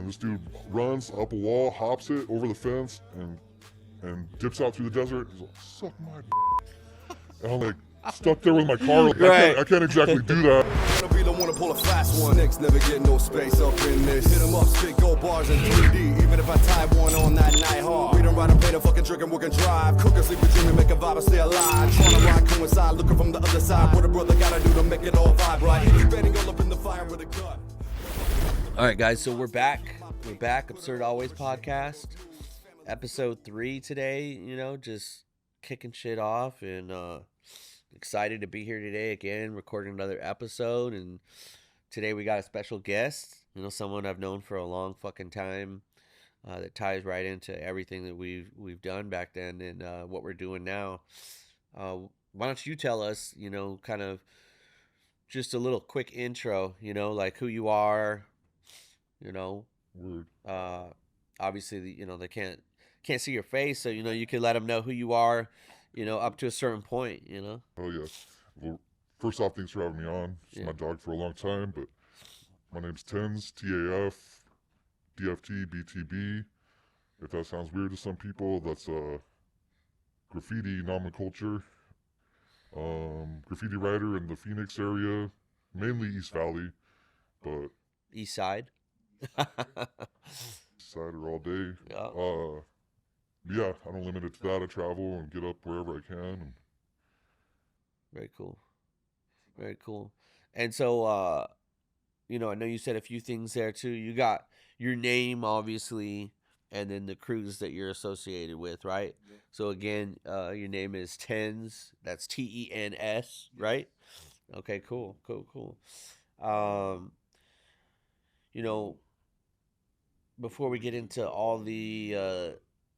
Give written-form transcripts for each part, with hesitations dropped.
And this dude runs up a wall, hops it over the fence, and dips out through the desert. He's like, suck my and I'm like, stuck there with my car. Like, Right. I can't exactly do that. Gonna be the one to pull a fast one. Next, never get no space up in this. Hit 'em up, spit gold bars in 3D. Even if I tie one on that night hard. We don't ride and play the fucking trick and work and drive. Cook and sleep and dream and make a vibe and stay alive. Tryna ride coincide, looking from the other side. What a brother gotta do to make it all vibe right. You better go up in the fire with a gun. All right, guys, so we're back. We're back. Absurd Always podcast. Episode 3 today, you know, just kicking shit off and excited to be here today again, recording another episode. And today we got a special guest, you know, someone I've known for a long fucking time that ties right into everything that we've done back then and what we're doing now. Why don't you tell us, you know, kind of just a little quick intro, you know, like who you are, you know. Word. Obviously, you know, they can't see your face, so, you know, you can let them know who you are, you know, up to a certain point, you know. Oh, yeah. Well, first off, thanks for having me on. It's Yeah. my dog for a long time, but my name's Tens, TAF, DFT, BTB. If that sounds weird to some people, that's graffiti nomenclature. Graffiti writer in the Phoenix area, mainly East Valley, but East Side. cider all day. Yeah. Yeah, I don't limit it to that. I travel and get up wherever I can. And Very cool. Very cool. And so, you know, I know you said a few things there too. You got your name, obviously, and then the crews that you're associated with, right? Yeah. So again, your name is Tens. That's TENS, right? Okay, cool. You know, before we get into all the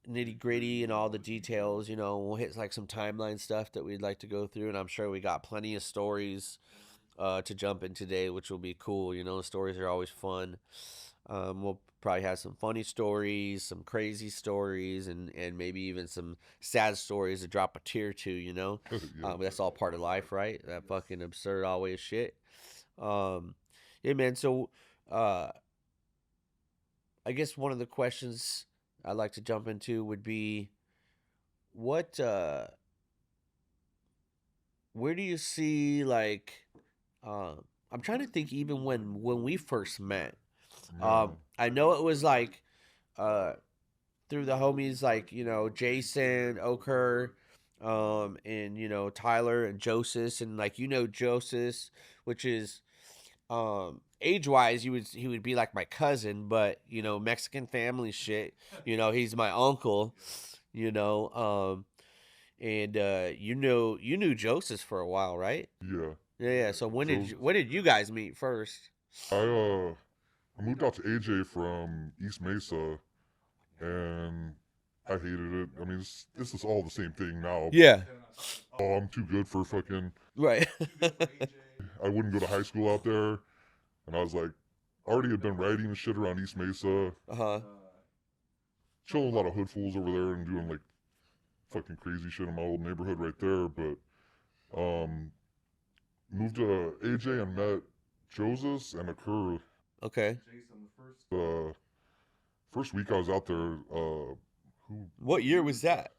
nitty gritty and all the details, you know, we'll hit like some timeline stuff that we'd like to go through, and I'm sure we got plenty of stories to jump in today, which will be cool. You know, the stories are always fun. We'll probably have some funny stories, some crazy stories, and maybe even some sad stories to drop a tear to, you know. yeah. But that's all part of life, right? That fucking absurd always shit. Yeah, man. So, I guess one of the questions I'd like to jump into would be, what, where do you see, like, I'm trying to think even when we first met. I know it was like, through the homies like, you know, Jason, Oker, and, you know, Tyler and Joseph, and like, you know, Joseph, which is, age-wise, he would be like my cousin, but, you know, Mexican family shit, you know, he's my uncle, you know, and you knew Joseph for a while, right? Yeah. Yeah. So when did you guys meet first? I moved out to AJ from East Mesa, and I hated it. I mean, this is all the same thing now. Yeah. Oh, I'm too good for fucking... Right. I wouldn't go to high school out there, and I was like, already had been writing and shit around East Mesa, Uh-huh. chilling with a lot of hood fools over there and doing like fucking crazy shit in my old neighborhood right there. But moved to AJ and met Joseph and a Kerr. Okay. First week I was out there, What year was that?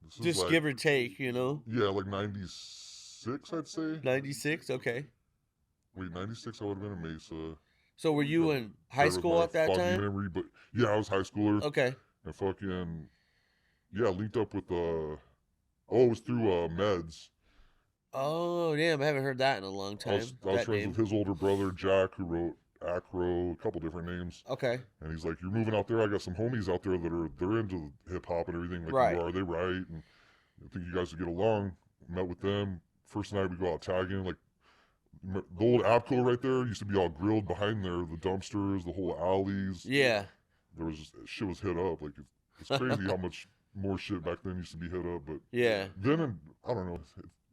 this is Just like, give or take, you know. yeah, like 96, I'd say. 96. Okay. Wait, 96 I would have been in Mesa. So were you in high That was school my at that foggy time? memory, but yeah, I was high schooler. Okay. And fucking, yeah, linked up with, it was through, Meds. Oh damn! I haven't heard that in a long I time. was That friends name. with his older brother, Jack, who wrote Acro, a couple different names. Okay. And he's like, you're moving out there, I got some homies out there that they're into hip-hop and everything like Right. you are. They write, and I think you guys would get along. Met with them. First night we go out tagging, like, the old Abco right there used to be all grilled behind there, the dumpsters, the whole alleys. Yeah. There was shit was hit up. Like it's crazy how much more shit back then used to be hit up. But Yeah. then I don't know,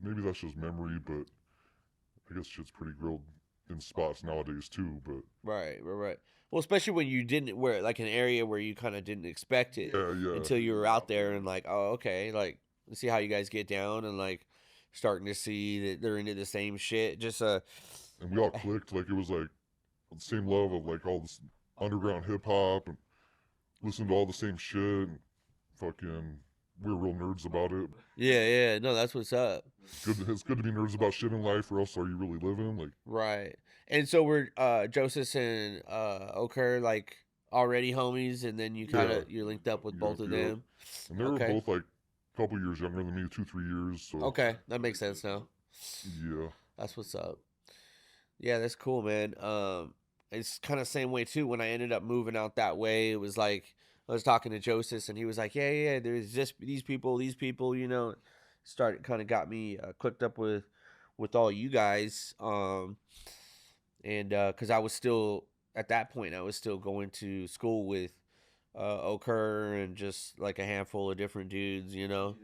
maybe that's just memory, but I guess shit's pretty grilled in spots nowadays too. But Right. Well, especially when you didn't where like an area where you kind of didn't expect it yeah, until you were out there and like, oh, okay, like let's see how you guys get down and like starting to see that they're into the same shit. Just and we all clicked. Like it was like the same love of like all this underground hip hop and listen to all the same shit. And fucking, we're real nerds about it. Yeah. No, that's what's up. It's good to be nerds about shit in life, or else are you really living? Like, Right. And so we're Joseph and Okur like already homies, and then you kind of you're linked up with both of them. And they were both like a couple years younger than me, 2-3 years. So okay, that makes sense now. Yeah. That's what's up. Yeah, that's cool, man. It's kind of same way too. When I ended up moving out that way, it was like I was talking to Joseph, and he was like, "Yeah, there's just these people, you know." Started kind of got me clicked up with all you guys, and because I was still at that point, I was still going to school with Okur and just like a handful of different dudes, you know.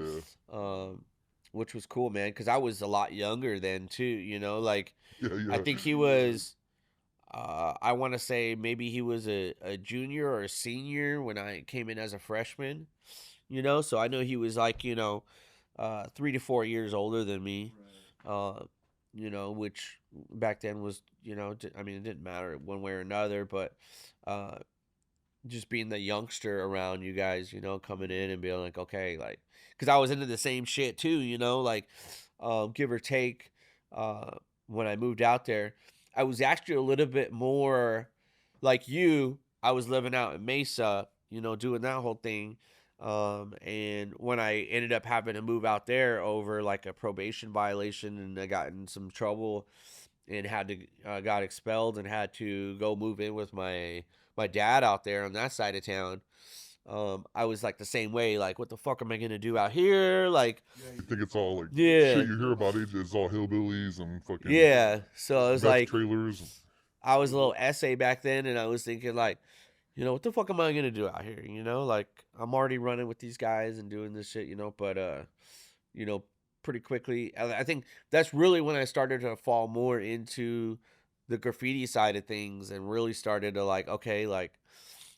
Which was cool, man, because I was a lot younger then too, you know. Like, I think he was. I want to say maybe he was a junior or a senior when I came in as a freshman, you know. So I know he was like, you know, 3 to 4 years older than me, you know, which back then was, you know, I mean, it didn't matter one way or another, but just being the youngster around you guys, you know, coming in and being like, okay, like, because I was into the same shit too, you know, like, give or take, when I moved out there. I was actually a little bit more like you. I was living out in Mesa, you know, doing that whole thing. And when I ended up having to move out there over like a probation violation, and I got in some trouble and had to got expelled and had to go move in with my dad out there on that side of town. I was like the same way, like, what the fuck am I gonna do out here? Like, I think it's all like shit you hear about it is all hillbillies and fucking So I was like, trailers. I was a little essay back then, and I was thinking like, you know, what the fuck am I gonna do out here? You know, like I'm already running with these guys and doing this shit, you know. But you know, pretty quickly, I think that's really when I started to fall more into the graffiti side of things and really started to like, okay, like,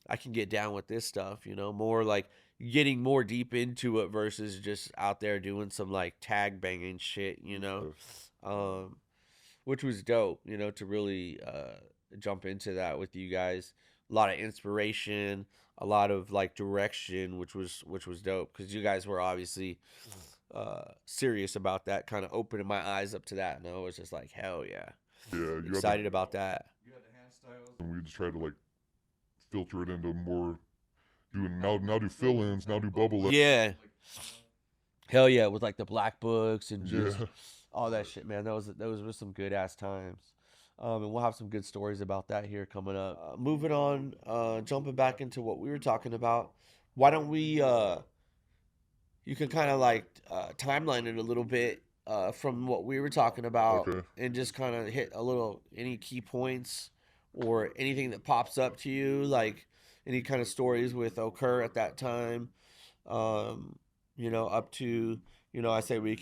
I can get down with this stuff, you know, more like getting more deep into it versus just out there doing some like tag banging shit, you know, which was dope, you know, to really jump into that with you guys. A lot of inspiration, a lot of like direction, which was dope because you guys were obviously serious about that, kind of opening my eyes up to that, and I was just like, hell yeah, excited about that. You had the hand styles, and we just tried to like filter it into more now do fill-ins, now do bubble. Yeah. Hell yeah, with like the black books and just all that shit, man. Those were some good ass times. And we'll have some good stories about that here coming up. Moving on, jumping back into what we were talking about. Why don't we you can kind of like timeline it a little bit from what we were talking about, and just kind of hit a little any key points or anything that pops up to you, like any kind of stories with Okur at that time, you know, up to, you know, I say you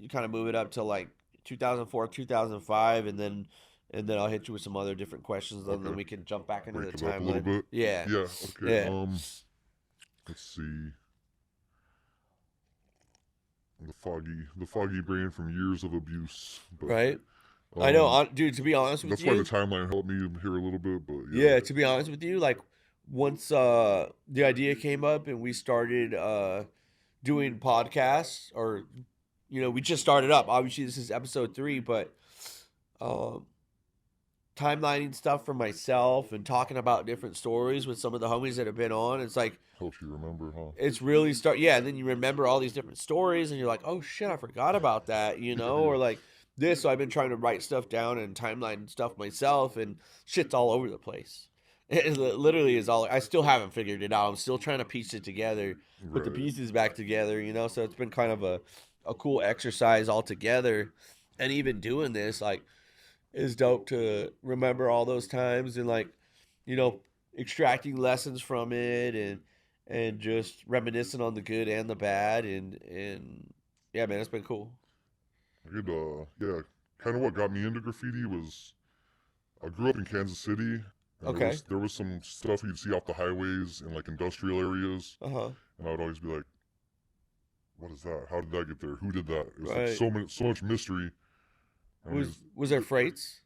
kind of move it up to like 2004, 2005, and then I'll hit you with some other different questions, and then we can jump back into the timeline. A little bit. Yeah. Yeah. Okay. Yeah. Let's see. The foggy brain from years of abuse. But, right. I know, dude, to be honest with you. That's why the timeline helped me here a little bit, but yeah, to be honest with you, like once the idea came up and we started doing podcasts, or, you know, we just started up. Obviously, this is episode 3, but timelining stuff for myself and talking about different stories with some of the homies that have been on, it's like helps you remember, huh? It's really and then you remember all these different stories, and you're like, oh shit, I forgot about that, you know, or like this. So I've been trying to write stuff down and timeline stuff myself, and shit's all over the place. It literally is all. I still haven't figured it out. I'm still trying to piece it together, put the pieces back together, you know. So it's been kind of a cool exercise altogether, and even doing this like is dope to remember all those times and like, you know, extracting lessons from it and just reminiscing on the good and the bad, and yeah, man, it's been cool. Yeah, kind of what got me into graffiti was I grew up in Kansas City. Okay. There was some stuff you'd see off the highways in like industrial areas. Uh-huh. And I would always be like, what is that? How did that get there? Who did that? It was like so much mystery. Was there freights?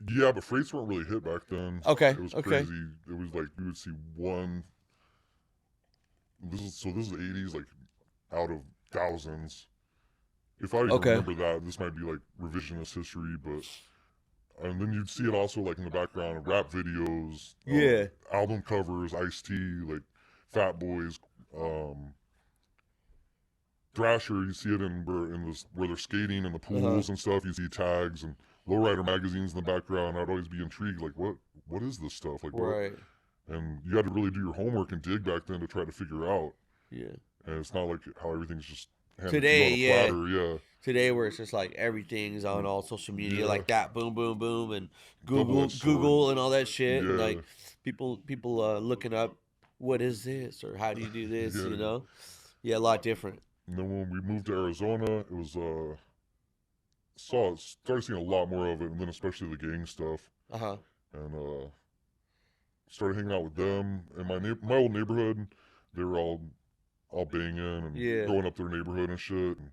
Yeah, but freights weren't really hit back then. Okay, It was okay. crazy. It was like you would see one. This is the '80s, like out of thousands. If I even Okay. remember that, this might be like revisionist history, but and then you'd see it also like in the background of rap videos, Yeah. album covers, Ice-T, like Fat Boys, Thrasher. You see it in this where they're skating in the pools and stuff. You see tags and lowrider magazines in the background. I'd always be intrigued, like what is this stuff? Like what? Right. And you had to really do your homework and dig back then to try to figure out. Yeah. And it's not like how everything's just handed Today, to you on a platter. Yeah. Today, where it's just like everything's on all social media, Yeah. like that, boom, boom, boom, and Double-edged sword. Google, and all that shit, and Yeah. like people looking up, what is this, or how do you do this? Yeah. You know, a lot different. And then when we moved to Arizona, it was started seeing a lot more of it, and then especially the gang stuff, and started hanging out with them. And my old neighborhood, they were all banging and growing up their neighborhood and shit. And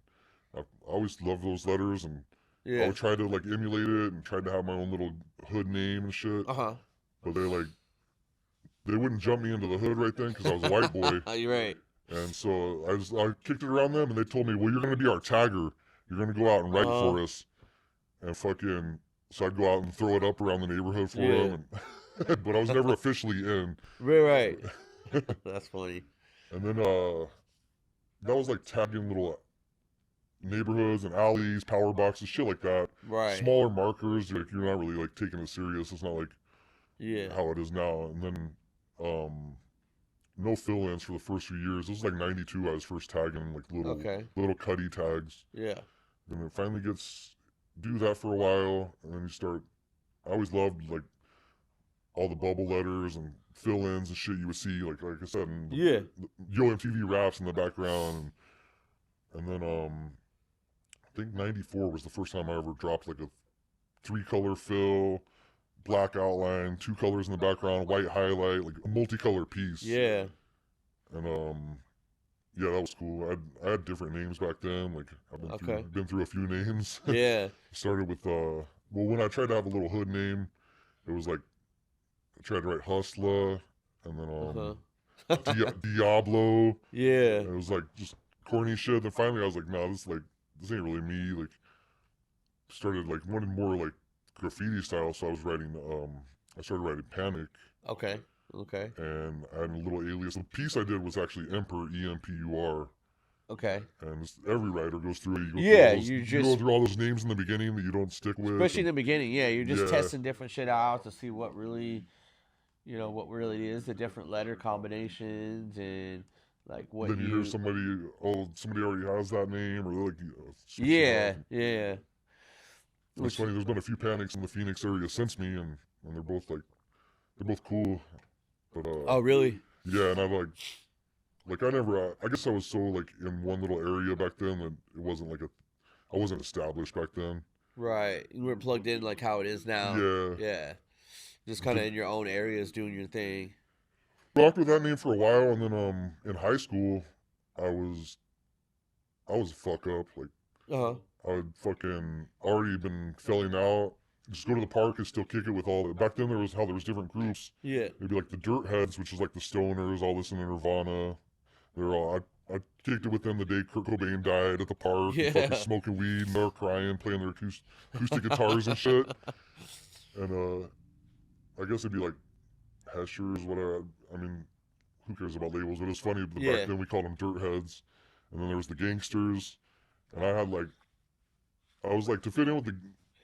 I always loved those letters, and I would try to like emulate it and tried to have my own little hood name and shit. But they wouldn't jump me into the hood right then because I was a white boy. You're right. And so I kicked it around them, and they told me, well, you're going to be our tagger. You're going to go out and write for us. And fucking, so I'd go out and throw it up around the neighborhood for them. And, but I was never officially in. Right. That's funny. And then that was like tagging little neighborhoods and alleys, power boxes, shit like that. Right. Smaller markers. You're not really like taking it serious. It's not like how it is now. And then no fill-ins for the first few years. This was like '92. I was first tagging like little cutty tags. Yeah. And it finally do that for a while, and then you start. I always loved like all the bubble letters and fill-ins and shit you would see, like I said, in Yo MTV raps in the background, and then I think '94 was the first time I ever dropped like a 3-color fill, black outline, 2 colors in the background, white highlight, like a multicolor piece. Yeah. And yeah, that was cool. I had different names back then. Like I've been through a few names. Yeah. Started with well, when I tried to have a little hood name, it was like I tried to write Hustler, and then Diablo. Yeah. And it was like just corny shit. Then finally I was like, nah, this ain't really me. Like started like wanted more like graffiti style, so I started writing Panic. Okay. And I had a little alias. The piece I did was actually Emperor, EMPUR. Okay. And every writer goes through it. You go through all those names in the beginning that you don't stick with. Especially in the beginning, you're just testing different shit out to see what really is, the different letter combinations, and like what. Then you hear somebody already has that name, or like yeah. It's funny. There's been a few Panics in the Phoenix area since me, and they're both cool. But oh really? Yeah, and I guess I was so like in one little area back then that it wasn't like I wasn't established back then. Right, you weren't plugged in like how it is now. Yeah. Just kind of in your own areas doing your thing. Rocked with that name for a while, and then in high school, I was a fuck up. Like I had fucking already been felling out. Just go to the park and still kick it with all. Back then there was different groups. Yeah. Maybe like the Dirt Heads, which is like the stoners, all listen to Nirvana. I kicked it with them the day Kurt Cobain died at the park. Yeah. And fucking smoking weed, and they were crying, playing their acoustic guitars and shit. And I guess it'd be like Heshers, whatever. I mean, who cares about labels? But it was funny. Back then we called them Dirt Heads. And then there was the Gangsters. And I was like, to fit in with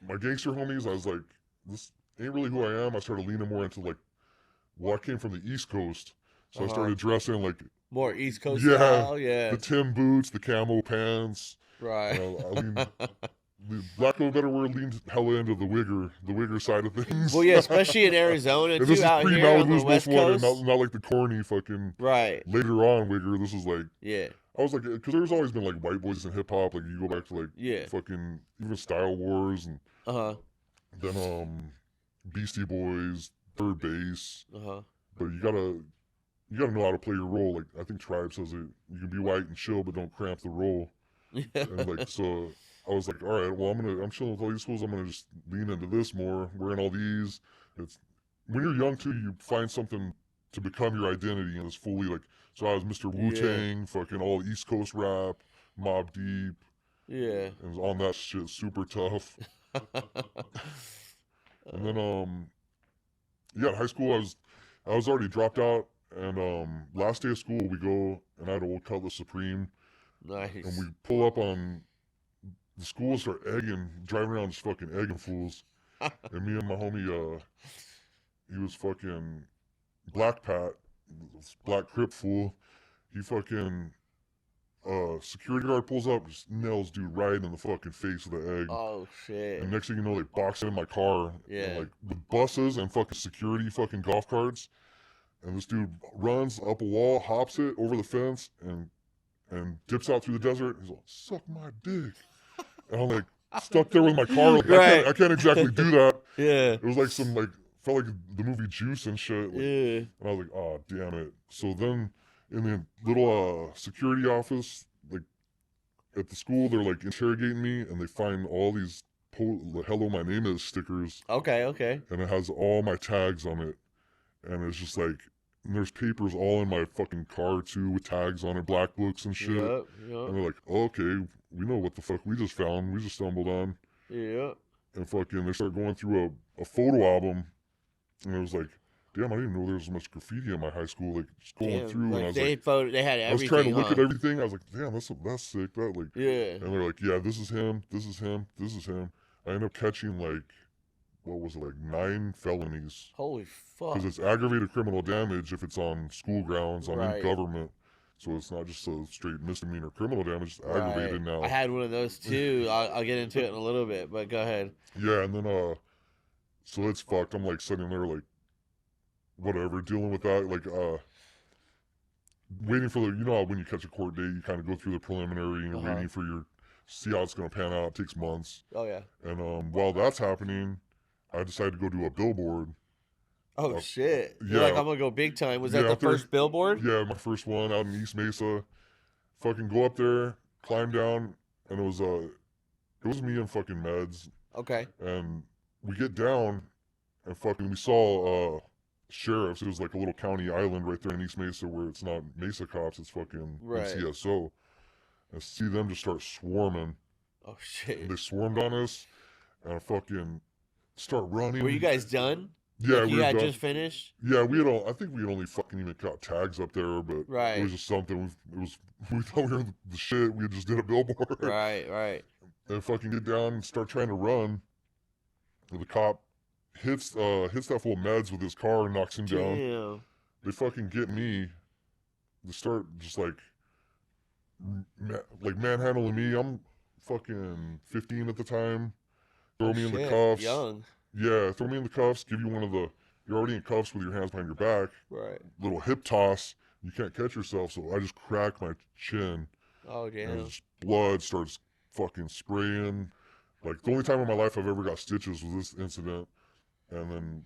my gangster homies, I was like, this ain't really who I am. I started leaning more into like, well, I came from the East Coast. So I started dressing like more East Coast style, yeah. The Tim boots, the camo pants. Right. The lack of a better word, leaned hella into the wigger side of things. Well, yeah, especially in Arizona, too, this is out here on the West Coast. Not like the corny fucking later on wigger. This is like, I was like, because there's always been like white boys in hip hop. Like you go back to like fucking even Style Wars and then Beastie Boys, Third Base. But you gotta know how to play your role. Like I think Tribe says it, you can be white and chill, but don't cramp the role. And like so, I was like, all right, well, I'm chilling with all these fools. I'm gonna just lean into this more, wearing all these. It's when you're young too, you find something to become your identity, and it's fully like. So I was Mr. Wu Tang, fucking all East Coast rap, Mobb Deep, Yeah. and was on that shit, super tough. And then yeah, in high school I was already dropped out, and last day of school we go, and I had an old Cutlass Supreme, Nice. and we pull up on the school and start driving around just fucking egging fools. And me and my homie, he was fucking Black Pat, this Black Crip fool. He fucking, security guard pulls up, just nails dude right in the fucking face with the egg. Oh shit. And next thing you know, they box it in my car. Yeah. And like with buses and fucking security fucking golf carts. And this dude runs up a wall, hops it over the fence, and dips out through the desert. He's like, suck my dick. And I'm like, stuck there with my car. Like, Right. I can't exactly do that. Yeah. It was like some, like, felt like the movie Juice and shit. Like, Yeah. and I was like, oh, damn it. So then in the little security office, like, at the school, they're, like, interrogating me, and they find all these hello, my name is stickers. Okay. Okay. And it has all my tags on it. And it's just like, and there's papers all in my fucking car too with tags on it, black books and shit. Yep. And they're like, oh, okay, we know what the fuck we just found. We just stumbled on. Yep. And fucking, they start going through a photo album. And it was like, damn, I didn't know there was so much graffiti in my high school. Like, just going Damn, through. like And I was they like, they had everything. I was trying to look huh? at everything. I was like, damn, that's sick. That, like, Yeah. and they're like, yeah, this is him. This is him. This is him. I ended up catching, like, what was it, like 9 felonies. Holy fuck. Because it's aggravated criminal damage if it's on school grounds, on Right. government. So it's not just a straight misdemeanor criminal damage, it's aggravated now. I had one of those too. I'll get into it in a little bit, but go ahead. Yeah, and then, so it's fucked. I'm like sitting there, like, whatever, dealing with that. Like, waiting for you know how when you catch a court date, you kind of go through the preliminary and you're waiting for see how it's going to pan out. It takes months. Oh, yeah. And while that's happening, I decided to go do a billboard. Oh, shit. You're yeah. like, I'm going to go big time. Was that the out there- first billboard? Yeah, my first one out in East Mesa. Fucking go up there, climb down, and it was me and fucking Meds. Okay. And we get down, and fucking we saw sheriffs. It was like a little county island right there in East Mesa where it's not Mesa cops, it's fucking Right. NCSO. And see them just start swarming. Oh, And shit. they swarmed on us, and I fucking start running. Were you guys done? Yeah, Like, we you were had done. just finished? Yeah, I think we had only fucking even got tags up there, but Right. it was just something. We thought we were the shit. We just did a billboard. Right. And fucking get down and start trying to run. And the cop hits that full of Meds with his car and knocks him down. Damn. They fucking get me. They start just like manhandling me. I'm fucking 15 at the time. Throw me in the Shit, cuffs. Young. Yeah, throw me in the cuffs. Give you one of the. You're already in cuffs with your hands behind your back. Right. Little hip toss. You can't catch yourself, so I just crack my chin. Oh, And damn. just blood starts fucking spraying. Like, the only time in my life I've ever got stitches was this incident. And then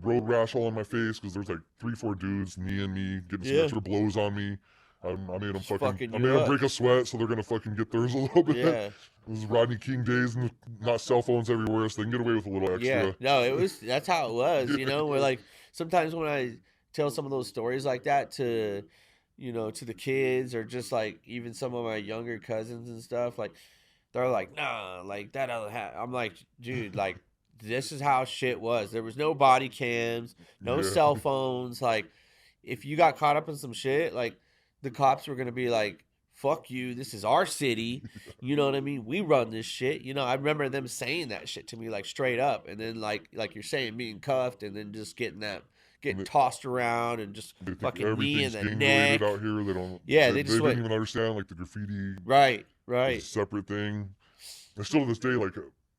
road rash all on my face because there's like 3-4 dudes kneeing me, getting some Yeah. extra blows on me. I made them Just fucking fucking I you made them up. break a sweat, so they're gonna fucking get theirs a little bit. Yeah. This is Rodney King days, and not cell phones everywhere, so they can get away with a little extra. Yeah. No, that's how it was, you know, where like sometimes when I tell some of those stories like that to, you know, to the kids or just like even some of my younger cousins and stuff, like they're like, nah, like that doesn't happen. I'm like, dude, like this is how shit was. There was no body cams, no Yeah. cell phones. Like if you got caught up in some shit, like the cops were gonna be like, fuck you, this is our city. You know what I mean? We run this shit. You know, I remember them saying that shit to me like straight up, and then like you're saying, being cuffed, and then just getting tossed around and just They think fucking knee in everything's the gang neck. related out here. They don't. Yeah, they they just didn't went- even understand like the graffiti Right. is a separate thing. And still to this day, like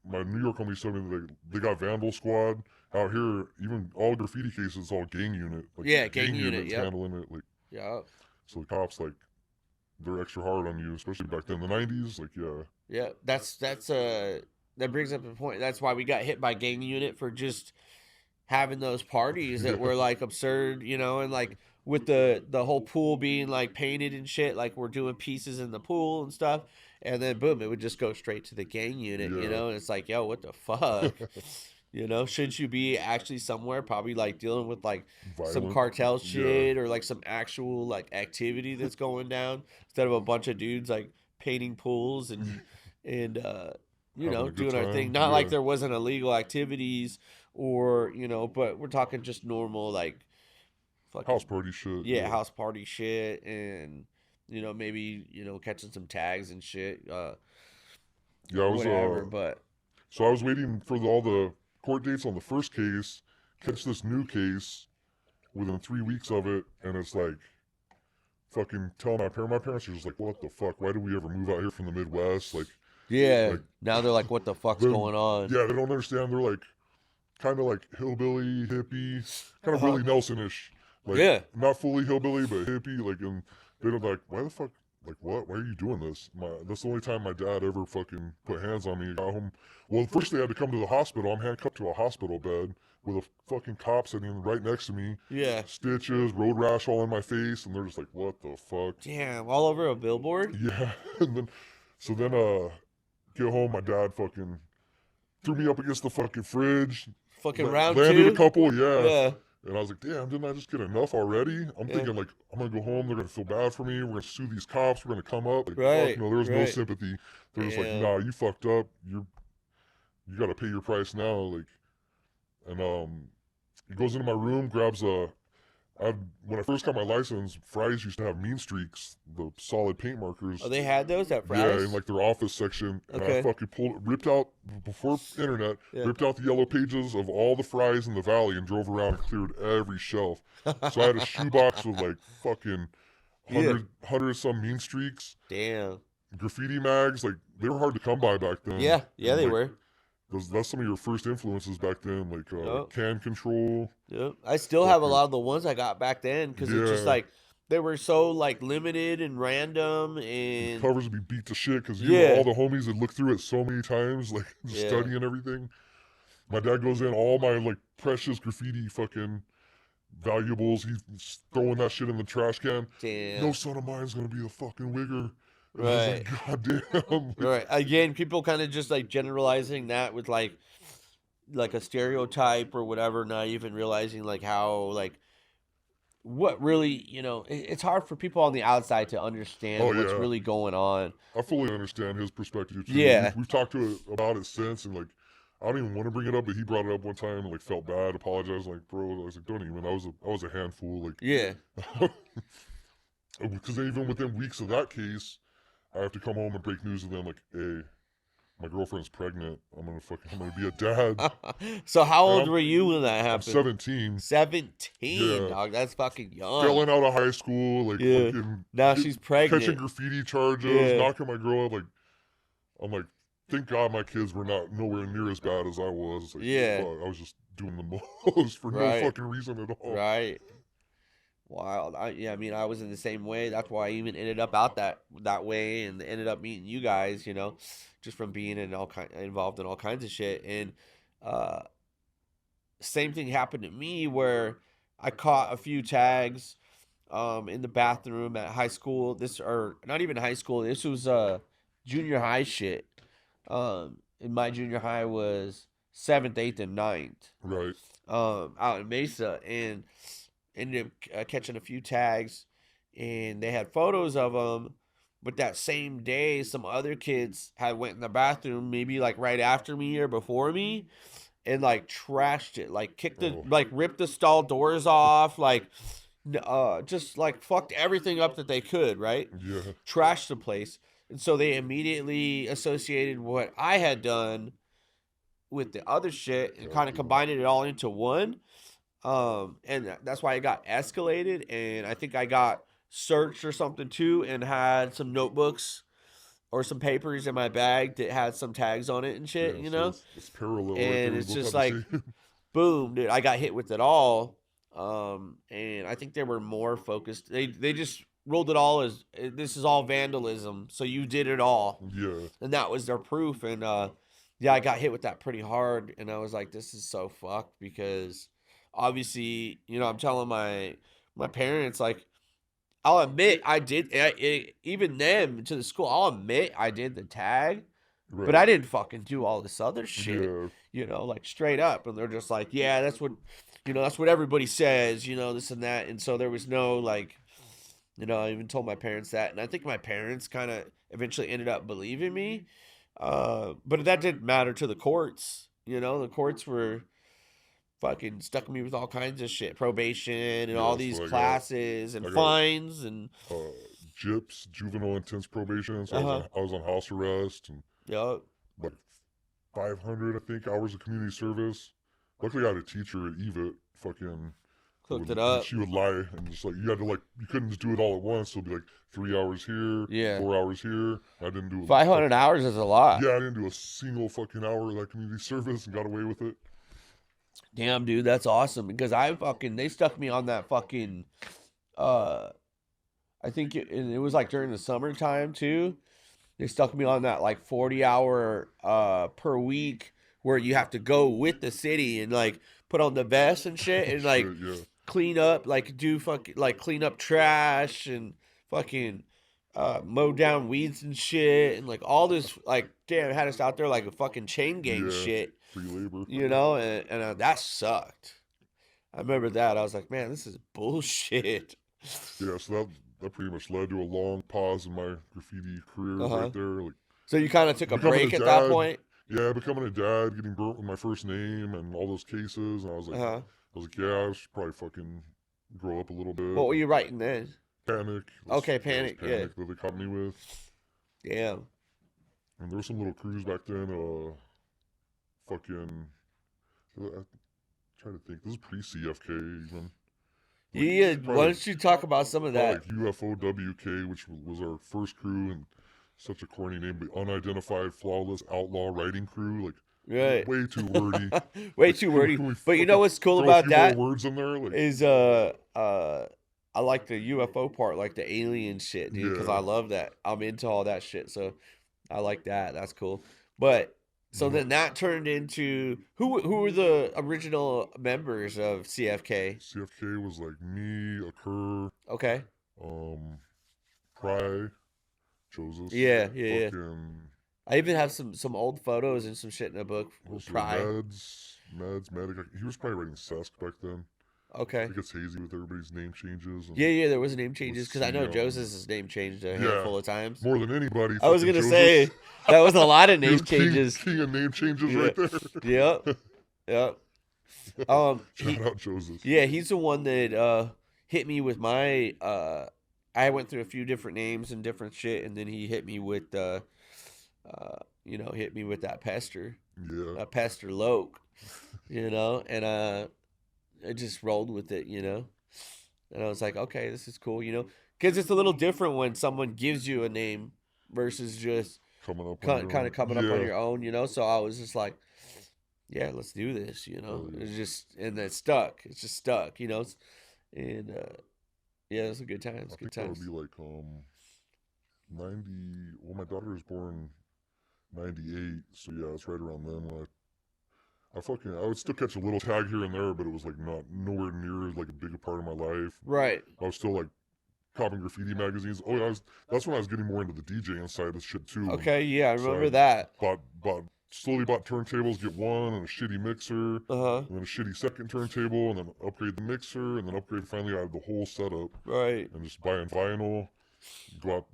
my New York homies told me that they got Vandal Squad out here. Even all graffiti cases, it's all gang unit. Like, Yeah, gang unit, unit's yep. handling it. Like, Yeah. so the cops like they're extra hard on you, especially back then in the 90s. Like, yeah. Yeah. That brings up a point. That's why we got hit by gang unit for just having those parties that were like absurd, you know, and like with the whole pool being like painted and shit, like we're doing pieces in the pool and stuff, and then boom, it would just go straight to the gang unit, you Yeah. know, and it's like, yo, what the fuck? You know, shouldn't you be actually somewhere probably like dealing with like some Violent. cartel Yeah. shit or like some actual like activity that's going down instead of a bunch of dudes like painting pools and you Having know, a good doing our thing. time. Not like Yeah. there wasn't illegal activities or, you know, but we're talking just normal like fucking House party shit. yeah, house party shit and you know, maybe, you know, catching some tags and shit. Yeah, I was Whatever, but so I was waiting for all the court dates on the first case, catch this new case within 3 weeks of it, and it's like fucking telling my parents are just like, what the fuck? Why did we ever move out here from the Midwest? Like, yeah, like now they're like, what the fuck's then- going on? yeah, they don't understand. They're like kind of like hillbilly, hippie, kind of Willie Nelson-ish. Like, Yeah. not fully hillbilly, but hippie. Like, and they don't like, why the fuck? Like, what? Why are you doing this? That's the only time my dad ever fucking put hands on me. Got home. Well, first they had to come to the hospital. I'm handcuffed to a hospital bed with a fucking cop sitting right next to me. Yeah. Stitches, road rash all in my face, and they're just like, what the fuck? Damn, all over a billboard? Yeah. And then, get home, my dad fucking threw me up against the fucking fridge. Fucking round landed two? a couple, yeah. Yeah. And I was like, damn, didn't I just get enough already? I'm thinking, like, I'm going to go home. They're going to feel bad for me. We're going to sue these cops. We're going to come up. Like, Right, fuck, no, there was no right. sympathy. They're just like, Damn. nah, you fucked up. You got to pay your price now. Like, and he goes into my room, grabs when I first got my license, Fry's used to have mean streaks, the solid paint markers. Oh, they had those at Fry's? Yeah, in like their office section. And Okay. I fucking ripped out, before internet, Yeah. ripped out the yellow pages of all the Fry's in the valley and drove around and cleared every shelf. So I had a shoebox with like fucking 100 some mean streaks, Damn. graffiti mags. Like, they were hard to come by back then. Yeah, And, they like, were. That's some of your first influences back then, like Yep. Can Control. Yep. I still have a Fucking- lot of the ones I got back then because it's just Yeah. like they were so like limited and random and Covers would be beat to shit because Yeah. all the homies had looked through it so many times, like Yeah. studying everything. My dad goes in, all my like precious graffiti fucking valuables, he's throwing that shit in the trash can. damn. No son of mine's gonna be a fucking wigger. And I Right. was like, God damn. Like, Right. Again, people kind of just like generalizing that with like a stereotype or whatever, not even realizing like how like what really, you know, it's hard for people on the outside to understand Oh, what's yeah. really going on. I fully understand his perspective too. Yeah. We've talked to it about it since, and like, I don't even want to bring it up, but he brought it up one time and like felt bad, apologized, like, bro, I was like, don't even. I was a handful, like, Yeah. because even within weeks of that case, I have to come home and break news to them, like, hey, my girlfriend's pregnant. I'm gonna be a dad. So how And old I'm- were you when that I'm happened? 17. 17, Yeah. dog. That's fucking young. Failing out of high school, like, Yeah. fucking Now get- she's pregnant. catching graffiti charges, Yeah. knocking my girl up. Like, I'm like, thank God my kids were not nowhere near as bad as I was. It's like, Yeah. fuck, I was just doing the most for Right. no fucking reason at all. Right. Wild. I mean, I was in the same way. That's why I even ended up out that way and ended up meeting you guys, you know, just from being involved in all kinds of shit. And same thing happened to me where I caught a few tags in the bathroom at high school. Or not even high school. This was junior high shit. In my junior high was 7th, 8th, and 9th. Right. Out in Mesa, and ended up catching a few tags, and they had photos of them. But that same day, some other kids had went in the bathroom, maybe like right after me or before me, and like trashed it, like ripped the stall doors off, like just like fucked everything up that they could, right? Yeah. Trashed the place. And so they immediately associated what I had done with the other shit and kind of combined it all into one. And that's why it got escalated. And I think I got searched or something too, and had some notebooks or some papers in my bag that had some tags on it and shit, Yeah, you so know? it's parallel. right And there. We it's both just have the like, same- boom, dude, I got hit with it all. And I think they were more focused. They just ruled it all as this is all vandalism, so you did it all, yeah. and that was their proof. And yeah, I got hit with that pretty hard, and I was like, this is so fucked because obviously, I'm telling my parents, like, I'll admit I did, even them to the school, I'll admit I did the tag, Right. but I didn't fucking do all this other shit, Yeah. like straight up. And they're just like, yeah, that's what everybody says, this and that. And so there was no, like, I even told my parents that. And I think my parents kind of eventually ended up believing me. But that didn't matter to the courts. The courts were fucking stuck me with all kinds of shit, probation and all Yeah, these so classes and fines and JIPS, juvenile intense probation. So I was on house arrest and Yup. like 500, I think, hours of community service. Luckily, I had a teacher at EVIT. Fucking Cooked it up. She would lie and just like you had to you couldn't just do it all at once. So it'd be like 3 hours here, Yeah. 4 hours here. I didn't do 500 hours is a lot. Yeah, I didn't do a single fucking hour of that community service and got away with it. Damn, dude, that's awesome because they stuck me on that fucking, I think it was like during the summertime too. They stuck me on that like 40-hour per week where you have to go with the city and like put on the vest and shit and like clean up, like do fucking like clean up trash and fucking mow down weeds and shit and like all this like damn had us out there like a fucking chain gang shit. Free labor. And that sucked. I remember that. I was like, man, this is bullshit. Yeah, so that pretty much led to a long pause in my graffiti career right there. Like, so you kind of took a break at that point? Yeah, becoming a dad, getting burnt with my first name and all those cases. And I was like, yeah, I should probably fucking grow up a little bit. What were you writing then? Panic. Okay, Panic, that they caught me with. Damn. And there were some little crews back then, fucking, I'm trying to think, this is pre-CFK even. Yeah, why don't you talk about some of that? Like UFOWK, which was our first crew, and such a corny name, but Unidentified Flawless Outlaw Writing Crew, like right. way too wordy. Way too wordy. But you know what's cool about that? Words in there, like, is I like the UFO part, like the alien shit, dude, because I love that. I'm into all that shit, so I like that. That's cool. But so then that turned into who were the original members of CFK? CFK was like me, Occur, okay, Pry, Joseph. Yeah. I even have some old photos and some shit in a book with Pry. Meds, Medic. He was probably writing Sesk back then. Okay. It gets hazy with everybody's name changes. Yeah, there was name changes because I know Joseph's name changed a handful of times. More than anybody. I was gonna say that was a lot of name changes. King of name changes right there. Yep. Shout out Joseph. Yeah, he's the one that hit me with my. I went through a few different names and different shit, and then he hit me with hit me with that pester. Yeah. A pester Loke. And I just rolled with it, and I was like, okay, this is cool, because it's a little different when someone gives you a name versus just coming up up on your own, so I was just like, yeah, let's do this, it's just, and it stuck, it's just stuck, and yeah, it's a good time. I think that would be like 90. Well, my daughter was born 98, so yeah, it's right around then when I would still catch a little tag here and there, but it was like nowhere near like a big part of my life. Right. I was still like copping graffiti magazines. That's when I was getting more into the DJing side of this shit too. Okay, yeah, I remember that. Slowly bought turntables, get one and a shitty mixer, and then a shitty second turntable, and then upgrade the mixer, and then upgrade finally I had the whole setup. Right. And just buying vinyl, go out.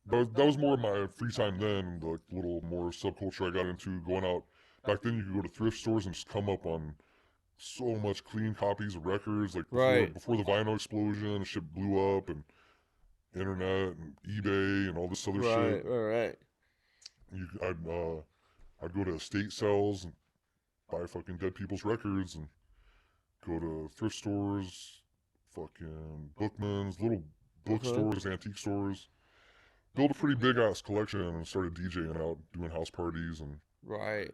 That was more of my free time then, the little more subculture I got into, going out. Back then, you could go to thrift stores and just come up on so much clean copies of records. Like before the vinyl explosion, shit blew up, and internet and eBay and all this other shit. Right. I'd go to estate sales and buy fucking dead people's records, and go to thrift stores, fucking Bookman's, little bookstores, antique stores. Built a pretty big ass collection and started DJing out, doing house parties and. Right.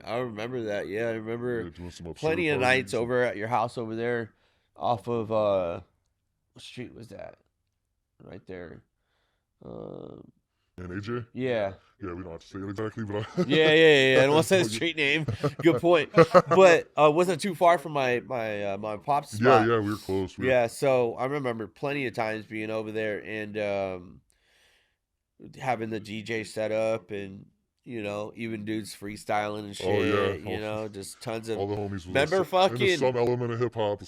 I remember that. Yeah, I remember doing some plenty of nights over at your house over there off of, what street was that? Right there. And AJ? Yeah. Yeah, we don't have to say it exactly, but Yeah. I don't want to say the street name. Good point. But wasn't too far from my pop's spot. Yeah, we were close. Yeah, so I remember plenty of times being over there and having the DJ set up and even dudes freestyling and shit. Oh yeah, Just tons of. all the homies. Was Remember into fucking. some element of hip hop.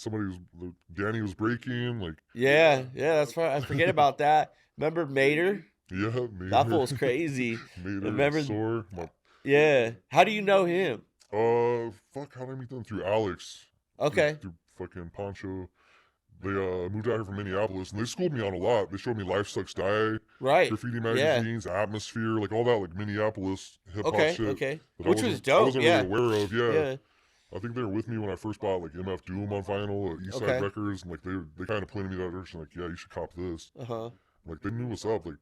Danny was breaking. Like Yeah, that's right. I forget about that. Remember Mater? yeah, Mater. That fool's crazy. Mater, Remember? Sore. Yeah. How do you know him? Fuck, how did I meet them? Through Alex. Okay. Through fucking Poncho. They moved out here from Minneapolis, and they schooled me on a lot. They showed me Life Sucks Die, Right. Graffiti magazines, Atmosphere, like all that, like Minneapolis hip hop shit. Okay. that Which was I dope. wasn't Yeah. really aware of. Yeah. I think they were with me when I first bought like MF Doom on vinyl at Eastside Okay. Records, and like they kind of pointed me that direction, like, yeah, you should cop this. Uh-huh. Like they knew what's up. Like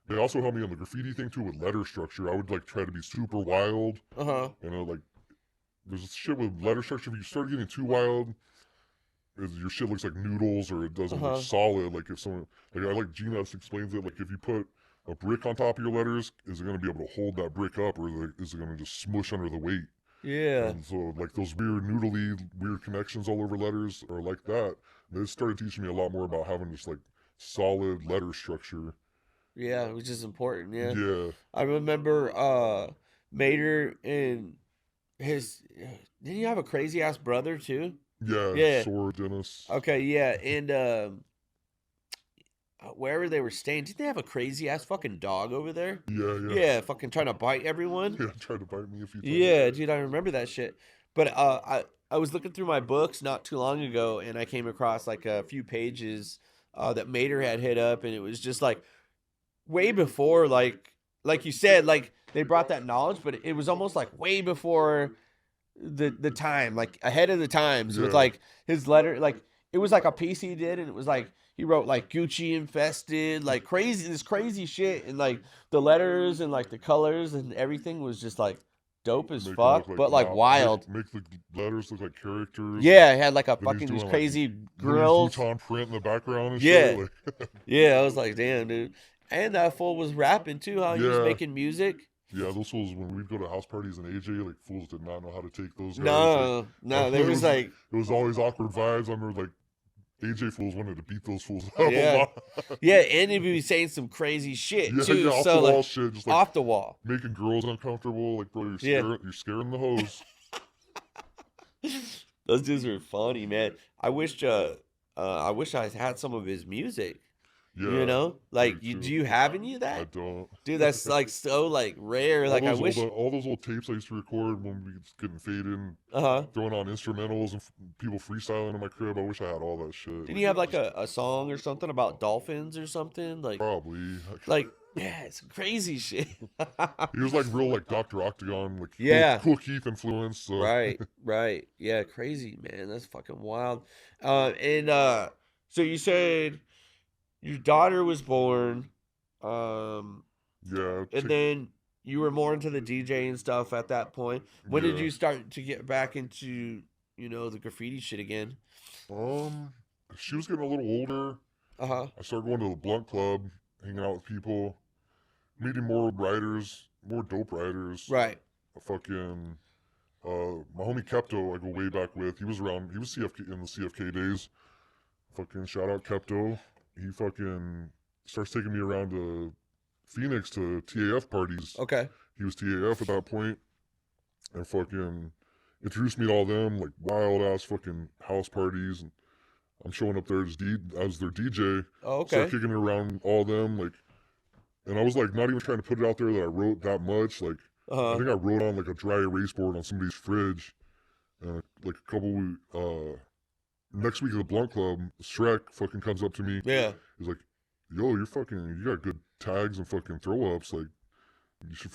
they also helped me on the graffiti thing too with letter structure. I would like try to be super wild, Uh-huh. like there's this shit with letter structure. If you start getting too wild, your shit looks like noodles or it doesn't look solid. Like if someone, like I like Gina explains it, like if you put a brick on top of your letters, is it going to be able to hold that brick up, or is it going to just smush under the weight? Yeah. And so like those weird connections all over letters are like that. They started teaching me a lot more about having just like solid letter structure. Yeah, which is important. Yeah. Yeah. I remember Mater and his. Didn't he have a crazy ass brother too? Yeah. Sore Dennis. Okay, yeah, and wherever they were staying, didn't they have a crazy ass fucking dog over there? Yeah. Yeah, fucking trying to bite everyone. Yeah, tried to bite me a few times. Yeah, dude, I remember that shit. But I was looking through my books not too long ago, and I came across like a few pages that Mater had hit up, and it was just like way before, like you said, like they brought that knowledge, but it was almost like way before the time, like ahead of the times with like his letter, like it was like a piece he did, and it was like he wrote like Gucci infested, like this crazy shit, and like the letters and like the colors and everything was just like dope as fuck, but like wild. Make the letters look like characters. Yeah, it had like a Then he's fucking doing, these like, crazy grills. Futon print in the background and Yeah. shit. Like, Yeah, I was like, damn, dude. And that fool was rapping too, how he was Yeah. making music. yeah, those fools, when we'd go to house parties in AJ, like fools did not know how to take those guys. No, there was like, It was always awkward vibes. I remember like AJ fools wanted to beat those fools up Yeah. a lot. yeah, and he'd be saying some crazy shit Yeah, too. off So the wall like shit, just like off the wall. making girls uncomfortable. Like, bro, you're scaring the hoes. Those dudes were funny, man. I wish I had some of his music. Yeah, You know, like me do too. you have any of I that, don't. dude? That's like so like rare. Like I wish. All those old tapes I used to record when we was getting faded, Uh-huh. throwing on instrumentals and people freestyling in my crib. I wish I had all that shit. Didn't you have like a song or something about dolphins or something? Like Probably. yeah, it's crazy shit. He was like real like Dr. Octagon, like Yeah. Cool Keith influence. So. Right. Yeah, crazy, man. That's fucking wild. So you said your daughter was born, Yeah. and then you were more into the DJ and stuff at that point. When did Yeah. you start to get back into, the graffiti shit again? She was getting a little older. Uh-huh. I started going to the Blunt Club, hanging out with people, meeting more writers, more dope writers. Right. Fucking my homie Kepto, I go way back with. He was CFK in the CFK days. Fucking shout out Kepto. He fucking starts taking me around to Phoenix to TAF parties. Okay. He was TAF at that point, and fucking introduced me to all them, like wild ass fucking house parties, and I'm showing up there as their DJ. Oh, okay. Start kicking it around all them, like, and I was like not even trying to put it out there that I wrote that much. Like, I Uh-huh. think I wrote on like a dry erase board on somebody's fridge, and like a couple next week at the Blunt Club, Shrek fucking comes up to me. Yeah. He's like, yo, you got good tags and fucking throw ups. Like, you should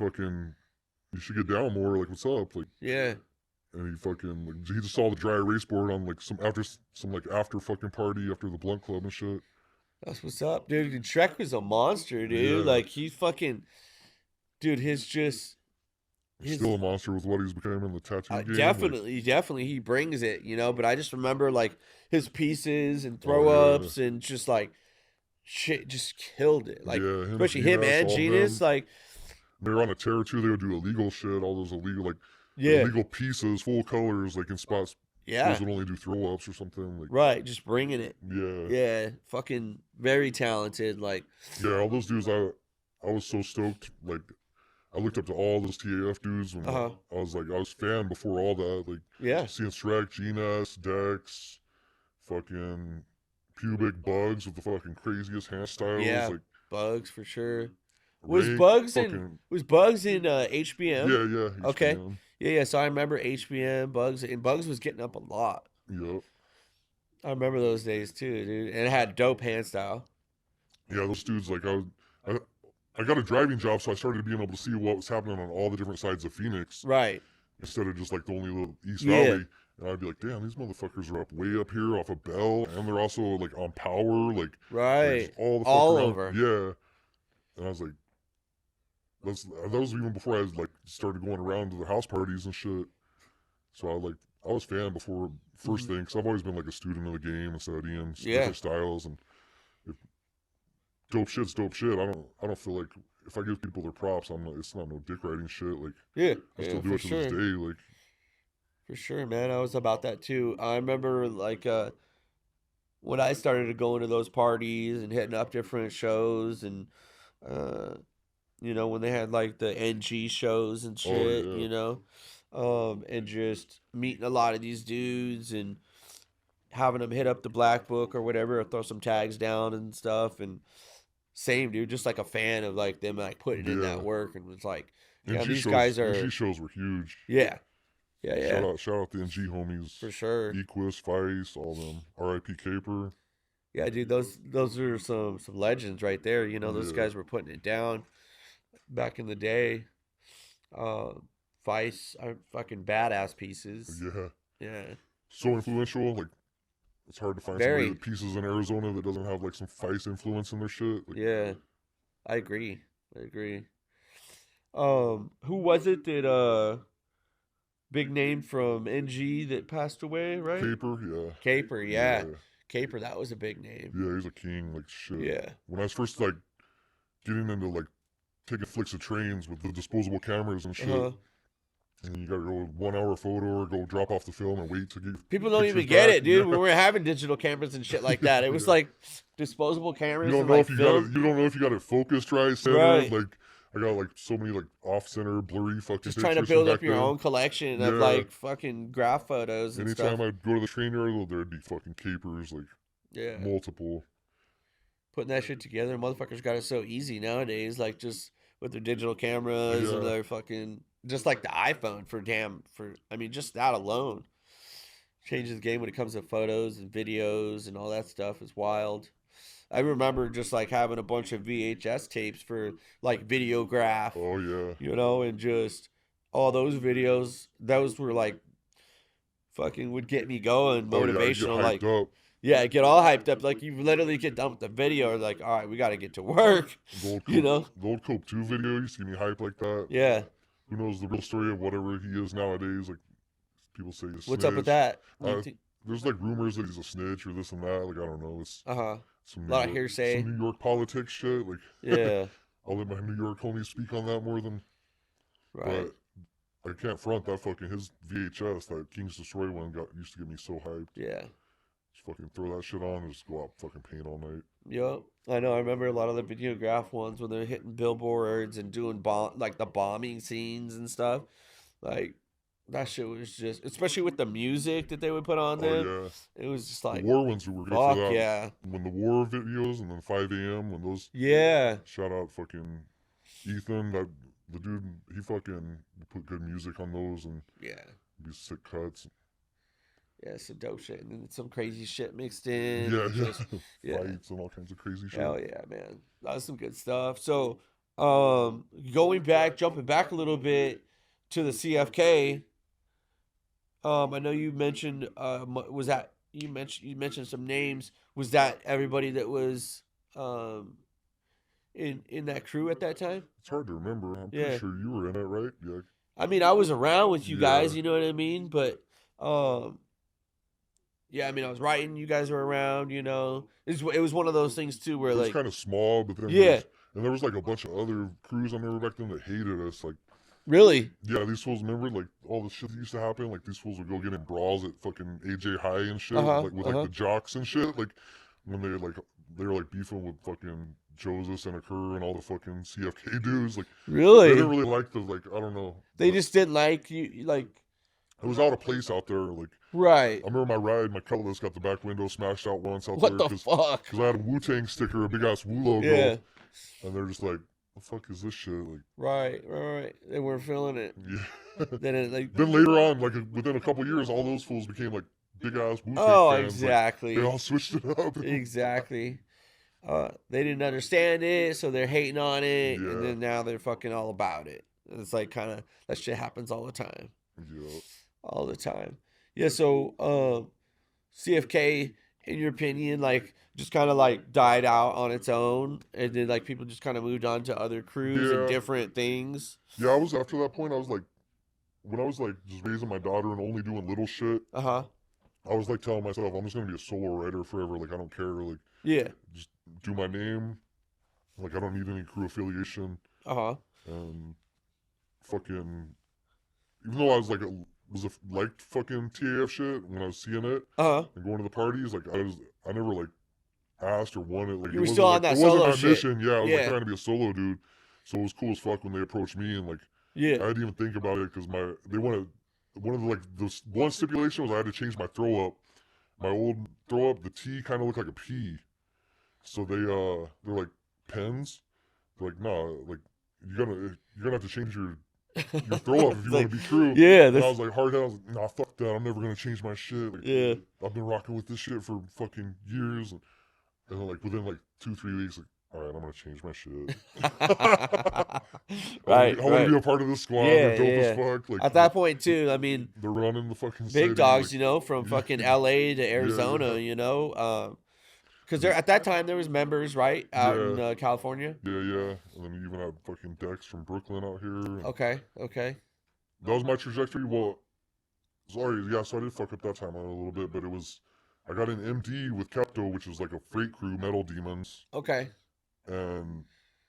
get down more. Like, what's up? Like, Yeah. and he just saw the dry erase board on like some after fucking party after the Blunt Club and shit. That's what's up, dude. And Shrek was a monster, dude. Yeah. Like he fucking, dude. He's still a monster with what he's becoming in the tattoo game. Definitely, he brings it, But I just remember like his pieces and throw Oh, yeah. ups and just like shit just killed it. Like, Yeah, especially him Venus, and all Genius. them. Like, They were on a tear too. They would do illegal shit, all those illegal like yeah, illegal pieces, full colors, like in spots. yeah, Those would only do throw ups or something. Like right. Just bringing it. yeah, Yeah, fucking very talented. Like, yeah. All those dudes, I was so stoked. Like I looked up to all those TAF dudes, and uh-huh. I was like, I was fan before all that. Like Yeah, seeing Shrek, G-Ness, Dex, fucking pubic bugs with the fucking craziest hairstyles. yeah. Like Bugs for sure. Rank, fucking Was Bugs in HBM? yeah, Okay. HBM. Yeah. So I remember HBM Bugs, and Bugs was getting up a lot. Yep. I remember those days too, dude. And it had dope hand style. Yeah, those dudes, like, I got a driving job, so I started being able to see what was happening on all the different sides of Phoenix Right. instead of just, like, the only little East Yeah. Valley. And I'd be like, damn, these motherfuckers are up way up here off of Bell, and they're also, like, on Power, like Right. just all the fuck All around. over. Yeah. And I was like, that was even before I, like, started going around to the house parties and shit. So I was fan before first thing, because I've always been, like, a student of the game and studying different styles, and if dope shit's dope shit. I don't feel like if I give people their props, it's not no dick riding shit. Like Yeah. I still do for it to sure. this day. Like For sure, man. I was about that too. I remember like when I started going to those parties and hitting up different shows and when they had like the NG shows and shit, yeah. and just meeting a lot of these dudes and having them hit up the Black Book or whatever, or throw some tags down and stuff. And same, dude, just like a fan of like them like putting in that work, and it's like, yeah, these guys are. NG shows were huge. Yeah. Yeah. Shout out the NG homies For sure. Equus, Vice, all them. R.I.P. Caper. Yeah, dude, those are some legends right there. Those guys were putting it down back in the day. Vice are fucking badass pieces. Yeah. Yeah. So influential. Like it's hard to find somebody pieces in Arizona that doesn't have like some Vice influence in their shit. Like, yeah. I agree. Who was it that big name from NG that passed away, right? Caper, yeah. Caper, that was a big name. Yeah, he's a king, like shit. Yeah. When I was first like getting into like taking flicks of trains with the disposable cameras and shit, and you gotta go 1 hour photo or go drop off the film and wait to get people don't even get it, dude. We were having digital cameras and shit like that. It was like disposable cameras. You don't know if you got it focused right, center. Right. Like I got like so many like off center blurry fucking. Just trying to build up your own collection of like fucking graph photos. And anytime stuff. I'd go to the train yard, there'd be fucking capers, like multiple. Putting that shit together, motherfuckers got it so easy nowadays. Like just with their digital cameras and their fucking, just like the iPhone just that alone changes the game when it comes to photos and videos and all that stuff is wild. I remember just like having a bunch of VHS tapes for like Videograph. Oh yeah. And just all those videos, those were like fucking would get me going, motivational, get all hyped up. Like you literally get done with the video, like, all right, we got to get to work. The old Cope 2 video, you see me hype like that. Yeah. Who knows the real story of whatever he is nowadays? Like people say he's What's up with that? There's like rumors that he's a snitch or this and that. Like I don't know. It's a lot of hearsay. Some New York politics shit. Like I'll let my New York homies speak on that more than. Right. But I can't front that fucking his VHS, that King's Destroy one used to get me so hyped. Yeah. Just fucking throw that shit on and just go out fucking paint all night. Yep. I know. I remember a lot of the Videograph ones when they're hitting billboards and doing the bombing scenes and stuff. Like that shit was just, especially with the music that they would put on there. Oh, yeah. It was just like the war ones were good for that. Yeah. When the war videos and then 5 a.m. when those. Yeah. Shout out fucking Ethan. The dude, he fucking put good music on those and these sick cuts. Yeah, some dope shit and then some crazy shit mixed in. Fights and all kinds of crazy shit. Hell yeah, man. That was some good stuff. So, jumping back a little bit to the CFK. I know you mentioned you mentioned some names. Was that everybody that was in that crew at that time? It's hard to remember. I'm pretty sure you were in it, right? Yeah. I mean, I was around with you guys, you know what I mean? But Yeah, I mean, I was writing. You guys were around. It was one of those things too, where It was like, kind of small, but then yeah, there was like a bunch of other crews I remember back then that hated us. Like, really, yeah, these fools remember like all the shit that used to happen. Like these fools would go get in brawls at fucking AJ High and shit, like with like the jocks and shit. Like when they were like beefing with fucking Joseph and Kerr and all the fucking CFK dudes. Like they really. didn't really like the like I don't know. They just didn't like you, like. It was out of place out there. Like Right. I remember my ride, my Cutlass got the back window smashed out once out What there the fuck? because I had a Wu-Tang sticker, a big ass Wu logo, Yeah. and they're just like, "The fuck is this shit?" Like, Right. They weren't feeling it. yeah. Then Later on, like within a couple years, all those fools became like big ass Wu-Tang fans. exactly. Like, they all switched it up. Exactly. They didn't understand it, so they're hating on it, Yeah. and then now they're fucking all about it. It's like kind of that shit happens all the time. Yeah. All the time. Yeah, so CFK, in your opinion, like just kind of like died out on its own, and then like people just kind of moved on to other crews and Yeah. different things. Yeah, I was after that point. I was like, when I was like just raising my daughter and only doing little shit, Uh-huh. I was like telling myself, I'm just gonna be a solo writer forever. Like I don't care. Like Yeah. just do my name. Like I don't need any crew affiliation. Uh-huh. And fucking, even though I was like liked fucking TAF shit when I was seeing it Uh-huh. and going to the parties, like I never like asked or wanted. Like You it were wasn't still on like, that it wasn't solo my shit. mission. Yeah, I was Yeah. like trying to be a solo dude. So it was cool as fuck when they approached me and like I Yeah. didn't even think about it because they wanted one of the like the one stipulation was I had to change my throw up. My old throw up, the T kind of looked like a P. So they're like pens. They're like, nah, like you're gonna have to change your throw up if you Like, want to be true. yeah, And I that's was like hard head. I was like, nah, fuck that. I'm never gonna change my shit. Like, yeah. I've been rocking with this shit for fucking years. And then like within like 2-3 weeks, like, all right, I'm gonna change my shit. Right. I want to be a part of this squad. Yeah, They're dope yeah. as fuck. Like At that point too, I mean, they're running the fucking city. big dogs, like, from yeah. fucking LA to Arizona, yeah. Because there at that time there was members right out in Yeah. California. Yeah, yeah. And then you even had fucking Dex from Brooklyn out here. Okay. That was my trajectory. Well, sorry, yeah, so I did fuck up that time a little bit, but I got an MD with Kepto, which was like a freight crew, Metal Demons. Okay. And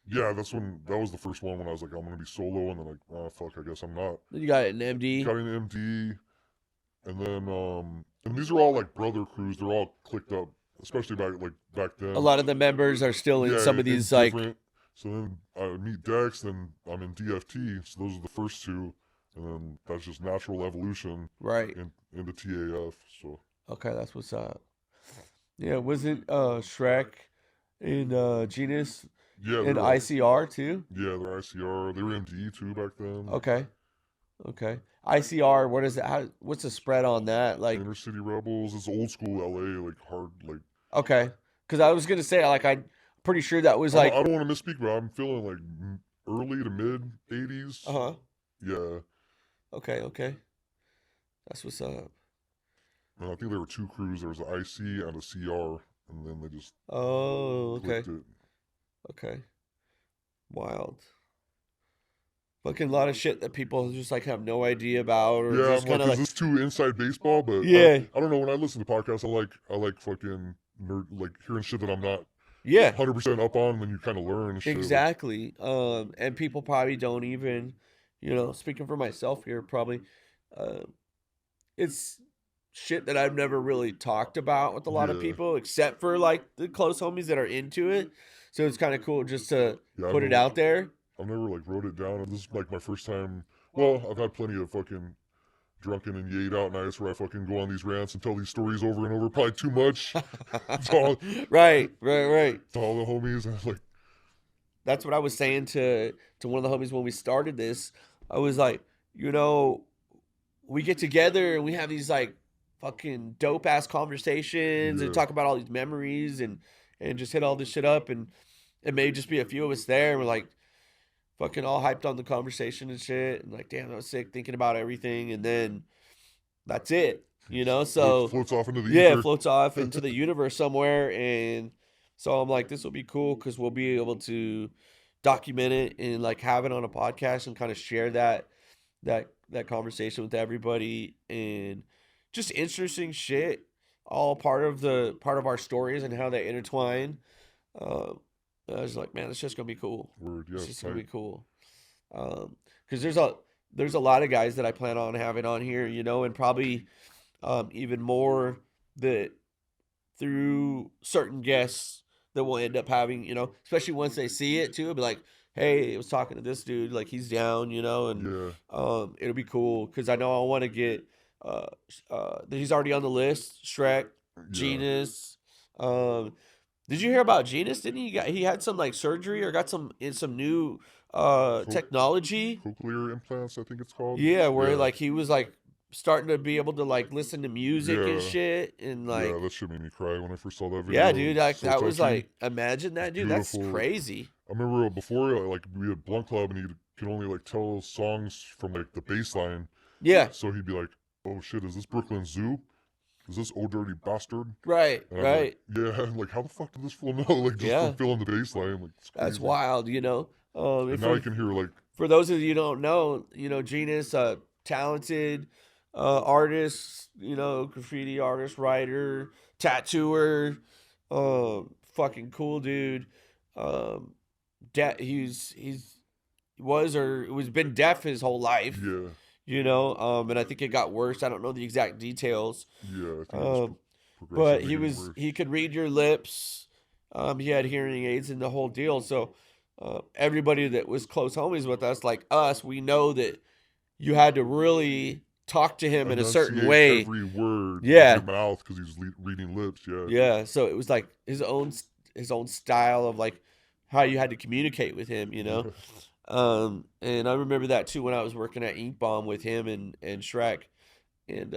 yeah, that was the first one when I was like, I'm gonna be solo, and then like, oh fuck, I guess I'm not. Then you got an MD. Got an MD, and then and these are all like brother crews. They're all clicked up, especially back then. A lot of the members are still in some of these like. different. So then I meet Dex, then I'm in DFT. So those are the first two, and then that's just natural evolution Right. into TAF. So Okay, that's what's up. Yeah, wasn't Shrek in Genus yeah, in they're ICR too? yeah, they're ICR. They were MD too back then. Okay. ICR, what is it? What's the spread on that? Like, Inner City Rebels. It's old school LA, like hard, like. okay, because I was gonna say like I'm pretty sure that was I like. don't want to misspeak, but I'm feeling like early to mid '80s. Uh-huh. Yeah. Okay. That's what's up. And I think there were two crews. There was an IC and a CR, and then they just Oh, okay. clicked it. Okay. Wild. Fucking lot of shit that people just like have no idea about, or Yeah, just I'm kind like, of is like. this too inside baseball? But Yeah. I don't know. When I listen to podcasts, I like fucking nerd, like hearing shit that I'm not Yeah. 100% up on. Then you kind of learn and shit. Exactly. And people probably don't even, speaking for myself here, probably, it's shit that I've never really talked about with a lot of Yeah. people, except for like the close homies that are into it. So it's kind of cool just to Yeah, put it out there. I've never like wrote it down, and this is like my first time. Well, I've had plenty of fucking drunken and yayed out nights where I fucking go on these rants and tell these stories over and over, probably too much. to all Right. to all the homies, and like, That's what I was saying to one of the homies when we started this. I was like, we get together and we have these like fucking dope ass conversations and Yeah. talk about all these memories and just hit all this shit up, and it may just be a few of us there and we're like fucking all hyped on the conversation and shit, and like, damn, that was sick, thinking about everything, and then that's it, so it floats off into the yeah, ether. it floats off into the universe somewhere. And so I'm like, this will be cool because we'll be able to document it and like have it on a podcast and kind of share that conversation with everybody, and just interesting shit. all part of our stories and how they intertwine. I was like, man, it's just gonna be cool. Word, yeah, It's just gonna be tight. cool. Because there's a lot of guys that I plan on having on here, and probably even more that through certain guests that we'll end up having, especially once they see it too, it'll be like, hey, I was talking to this dude, like he's down, and Yeah, it'll be cool because I know I want to get uh he's already on the list, Shrek, yeah. Genus. Did you hear about Genus? Didn't he had some like surgery or got some new Co- technology? cochlear implants, I think it's called. Yeah, where Yeah, like he was like starting to be able to like listen to music and yeah, shit and yeah. like That shit made me cry when I first saw that yeah, video. dude, It's like so that was touching. like imagine It's that, dude. That's beautiful. Like, crazy. I remember before, like we had Blunt Club, and he could only like tell songs from like the bass line. Yeah, So he'd be like, "Oh shit, is this Brooklyn Zoo? Is this Oh Dirty Bastard?" right, And I'd be like, right. "Yeah." Like, how the fuck did this fool know? Like, just from Yeah, filling the bass line, like it's that's crazy. wild, And now For you can hear like, those of you who don't know, Genus, talented artist, graffiti artist, writer, tattooer, fucking cool dude. Um, he's was or was been deaf his whole life, yeah, and I think it got worse. I don't know the exact details. yeah. I think it was Um, but progressively getting worse. he could read your lips. He had hearing aids and the whole deal. So everybody that was close homies with us, like us, we know that you had to really talk to him in a certain Enunciate way. every word with Yeah, your mouth because he was reading lips. Yeah, yeah. So it was like his own style of like how you had to communicate with him, yeah. And I remember that too when I was working at Ink Bomb with him and Shrek, and